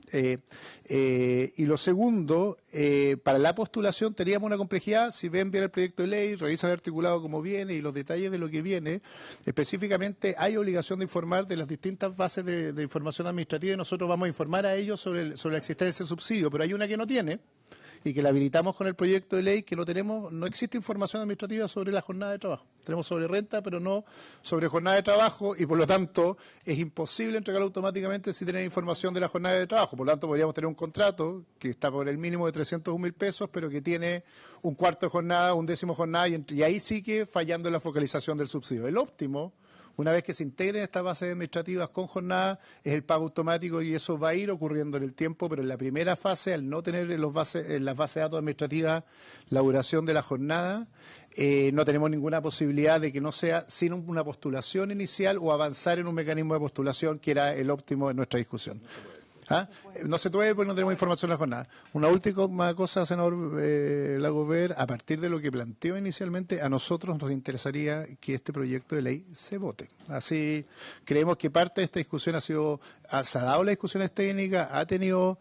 Speaker 10: Y lo segundo, para la postulación teníamos una complejidad, si ven bien el proyecto de ley, revisan el articulado como viene y los detalles de lo que viene, específicamente hay obligación de informar de las distintas bases de información administrativa, y nosotros vamos a informar a ellos sobre la existencia de ese subsidio, pero hay una que no tiene, y que la habilitamos con el proyecto de ley, que no existe información administrativa sobre la jornada de trabajo. Tenemos sobre renta, pero no sobre jornada de trabajo, y por lo tanto es imposible entregarlo automáticamente si tienen información de la jornada de trabajo. Por lo tanto, podríamos tener un contrato que está por el mínimo de 301.000 pesos, pero que tiene un cuarto de jornada, un décimo jornada, y ahí sí que fallando en la focalización del subsidio. El óptimo, una vez que se integren estas bases administrativas con jornada, es el pago automático, y eso va a ir ocurriendo en el tiempo, pero en la primera fase, al no tener en las bases de datos administrativas la duración de la jornada, no tenemos ninguna posibilidad de que no sea sin una postulación inicial o avanzar en un mecanismo de postulación, que era el óptimo de nuestra discusión. No se puede porque no tenemos información de la jornada. Una última cosa, senador Lagover, a partir de lo que planteó inicialmente, a nosotros nos interesaría que este proyecto de ley se vote. Así creemos que parte de esta discusión se ha dado las discusiones técnicas, ha tenido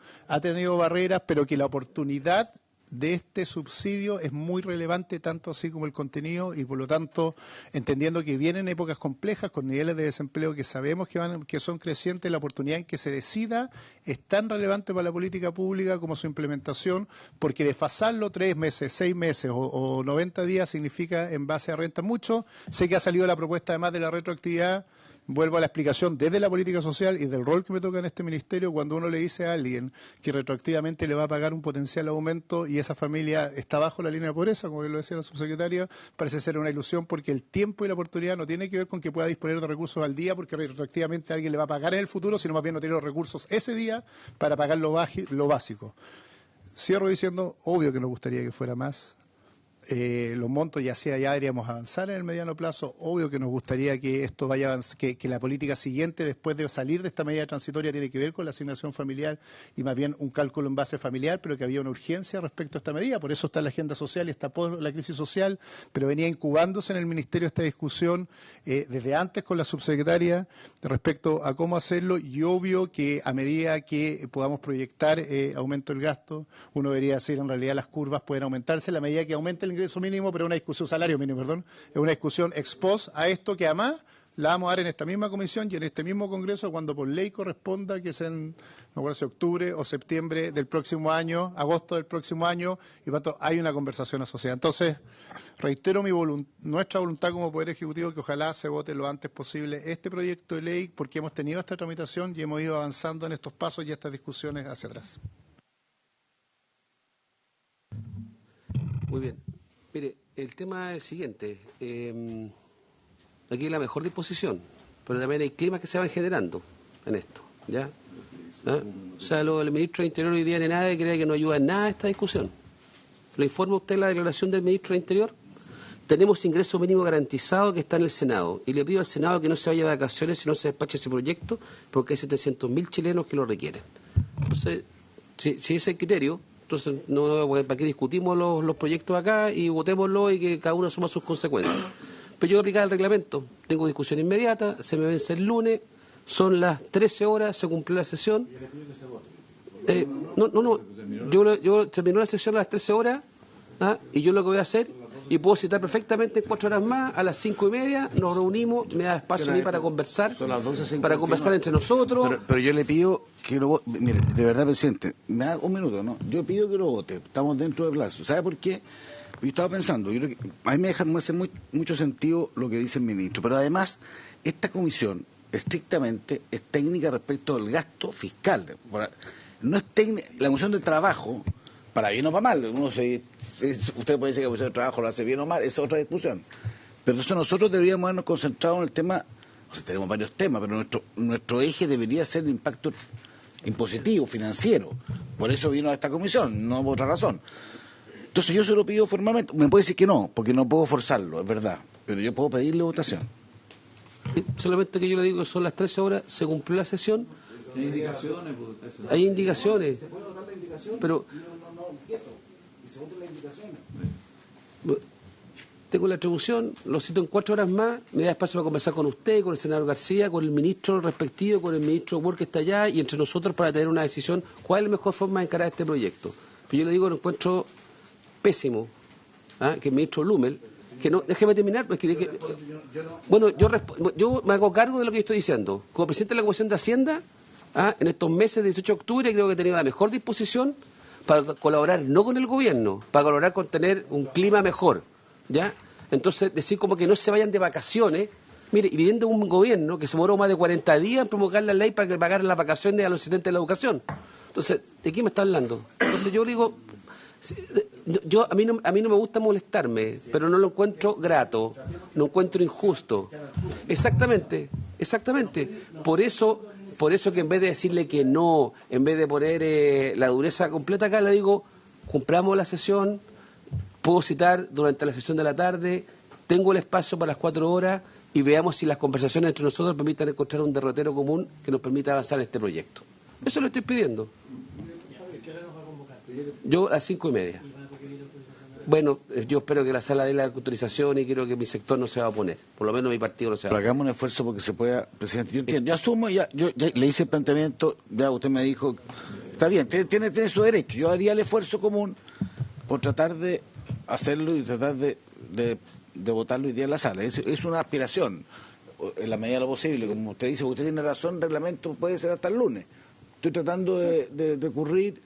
Speaker 10: barreras, pero que la oportunidad de este subsidio es muy relevante, tanto así como el contenido, y por lo tanto, entendiendo que vienen épocas complejas con niveles de desempleo que sabemos que son crecientes, la oportunidad en que se decida es tan relevante para la política pública como su implementación, porque desfasarlo 3 meses, 6 meses o 90 días significa en base a renta mucho. Sé que ha salido la propuesta además de la retroactividad. Vuelvo a la explicación desde la política social y del rol que me toca en este ministerio. Cuando uno le dice a alguien que retroactivamente le va a pagar un potencial aumento y esa familia está bajo la línea de pobreza, como bien lo decía la subsecretaria, parece ser una ilusión, porque el tiempo y la oportunidad no tiene que ver con que pueda disponer de recursos al día porque retroactivamente alguien le va a pagar en el futuro, sino más bien no tiene los recursos ese día para pagar lo básico. Cierro diciendo, obvio que nos gustaría que fuera más. Los montos ya deberíamos avanzar en el mediano plazo. Obvio que nos gustaría que esto vaya que la política siguiente, después de salir de esta medida transitoria, tiene que ver con la asignación familiar y más bien un cálculo en base familiar, pero que había una urgencia respecto a esta medida. Por eso está en la agenda social y está por la crisis social, pero venía incubándose en el ministerio esta discusión desde antes con la subsecretaria respecto a cómo hacerlo, y obvio que a medida que podamos proyectar aumento del gasto, uno debería decir en realidad las curvas pueden aumentarse a la medida que aumente el ingreso mínimo, pero una discusión, salario mínimo, perdón, es una discusión ex post a esto, que además la vamos a dar en esta misma comisión y en este mismo Congreso cuando por ley corresponda, que es en, no recuerdo si octubre o septiembre del próximo año, agosto del próximo año, y por tanto hay una conversación asociada. Entonces, reitero nuestra voluntad como Poder Ejecutivo, que ojalá se vote lo antes posible este proyecto de ley, porque hemos tenido esta tramitación y hemos ido avanzando en estos pasos y estas discusiones hacia atrás.
Speaker 1: Muy bien. Mire, el tema es el siguiente. Aquí hay la mejor disposición, pero también hay climas que se van generando en esto. ¿ya? ¿Ah? O sea, el ministro del Interior hoy día ni nada cree que no ayuda en nada a esta discusión. ¿Le informa usted la declaración del ministro del Interior? Tenemos ingreso mínimo garantizado que está en el Senado y le pido al Senado que no se vaya de vacaciones si no se despache ese proyecto porque hay 700.000 chilenos que lo requieren. Entonces, si ese es el criterio, entonces no, ¿para qué discutimos los proyectos acá y votémoslo y que cada uno asuma sus consecuencias? Pero yo voy a aplicar el reglamento, tengo discusión inmediata, se me vence el lunes, son las 13 horas, se cumplió la sesión. Yo terminó la sesión a las 13 horas y yo lo que voy a hacer, y puedo citar perfectamente en 4 horas más, a las 5:30 nos reunimos, me da espacio a mí para conversar, entre nosotros.
Speaker 4: Pero yo le pido que lo vote. Mire, de verdad, presidente, me da un minuto, ¿no? Yo pido que lo vote, estamos dentro del plazo. ¿Sabe por qué? Yo estaba pensando, yo creo que a mí me deja hacer mucho sentido lo que dice el ministro, pero además, esta comisión estrictamente es técnica respecto al gasto fiscal. No es técnica, la comisión de trabajo, para bien o para mal, usted puede decir que la comisión de trabajo lo hace bien o mal, es otra discusión. Pero entonces nosotros deberíamos habernos concentrado en el tema, o sea, tenemos varios temas, pero nuestro eje debería ser el impacto impositivo, financiero. Por eso vino a esta comisión, no por otra razón. Entonces yo se lo pido formalmente, me puede decir que no, porque no puedo forzarlo, es verdad, pero yo puedo pedirle votación.
Speaker 1: Solamente que yo le digo que son las 13 horas, se cumplió la sesión.
Speaker 3: Hay indicaciones.
Speaker 1: Hay indicaciones.
Speaker 3: ¿Se puede votar la indicación?
Speaker 1: Pero
Speaker 3: y se votan las indicaciones.
Speaker 1: Tengo la atribución, lo cito en 4 horas más, me da espacio para conversar con usted, con el senador García, con el ministro respectivo, con el ministro Ward que está allá y entre nosotros para tener una decisión cuál es la mejor forma de encarar este proyecto. Pero yo le digo, lo encuentro pésimo, que el ministro Blumel, que no, déjeme terminar, pues yo me hago cargo de lo que yo estoy diciendo. Como presidente de la Comisión de Hacienda, en estos meses de 18 de octubre creo que he tenido la mejor disposición para colaborar, no con el gobierno, para colaborar con tener un clima mejor, ¿ya? Entonces, decir como que no se vayan de vacaciones, mire, y viviendo un gobierno que se demoró más de 40 días en promulgar la ley para que pagaran las vacaciones a los asistentes de la educación. Entonces, ¿de qué me está hablando? Entonces yo digo, a mí no me gusta molestarme, pero no lo encuentro grato, lo encuentro injusto. Exactamente. Por eso que en vez de decirle que no, en vez de poner la dureza completa acá, le digo, cumplamos la sesión, puedo citar durante la sesión de la tarde, tengo el espacio para las 4 horas y veamos si las conversaciones entre nosotros permitan encontrar un derrotero común que nos permita avanzar en este proyecto. Eso lo estoy pidiendo. Yo a las 5:30. Bueno, yo espero que la sala dé la autorización y creo que mi sector no se va a oponer. Por lo menos mi partido no se va a oponer.
Speaker 4: Pero hagamos un esfuerzo porque se pueda, presidente. Yo entiendo, yo asumo, yo le hice el planteamiento, ya usted me dijo, está bien, tiene su derecho. Yo haría el esfuerzo común por tratar de hacerlo y tratar de votarlo hoy día en la sala. Es una aspiración, en la medida de lo posible. Como usted dice, usted tiene razón, el reglamento puede ser hasta el lunes. Estoy tratando de recurrir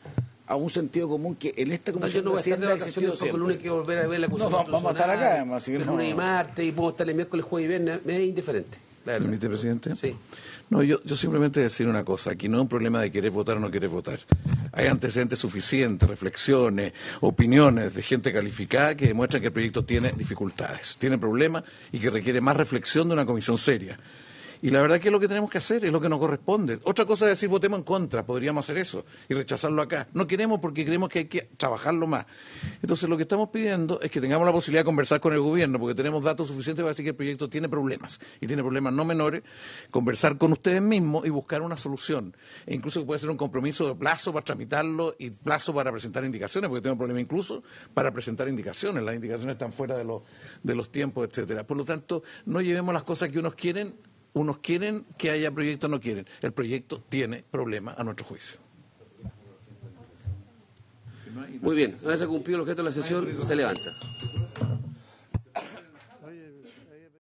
Speaker 4: a un sentido común que en esta comisión
Speaker 1: no
Speaker 4: de Hacienda ha existido siempre.
Speaker 1: El lunes que volver a ver la
Speaker 4: no, vamos a estar acá, además.
Speaker 1: El lunes y martes, y podemos estar el miércoles, jueves y viernes, me es indiferente.
Speaker 3: ¿Permite, presidente?
Speaker 1: Sí.
Speaker 3: No, yo simplemente decir una cosa, aquí no es un problema de querer votar o no querer votar. Hay antecedentes suficientes, reflexiones, opiniones de gente calificada que demuestran que el proyecto tiene dificultades, tiene problemas y que requiere más reflexión de una comisión seria. Y la verdad que es lo que tenemos que hacer, es lo que nos corresponde. Otra cosa es decir, votemos en contra, podríamos hacer eso y rechazarlo acá. No queremos porque creemos que hay que trabajarlo más. Entonces lo que estamos pidiendo es que tengamos la posibilidad de conversar con el gobierno, porque tenemos datos suficientes para decir que el proyecto tiene problemas, y tiene problemas no menores, conversar con ustedes mismos y buscar una solución. E incluso puede ser un compromiso de plazo para tramitarlo y plazo para presentar indicaciones, porque tenemos problemas incluso para presentar indicaciones. Las indicaciones están fuera de los tiempos, etcétera. Por lo tanto, no llevemos las cosas que unos quieren que haya proyectos, no quieren. El proyecto tiene problemas a nuestro juicio.
Speaker 1: Muy bien, una vez cumplido el objeto de la sesión, se levanta.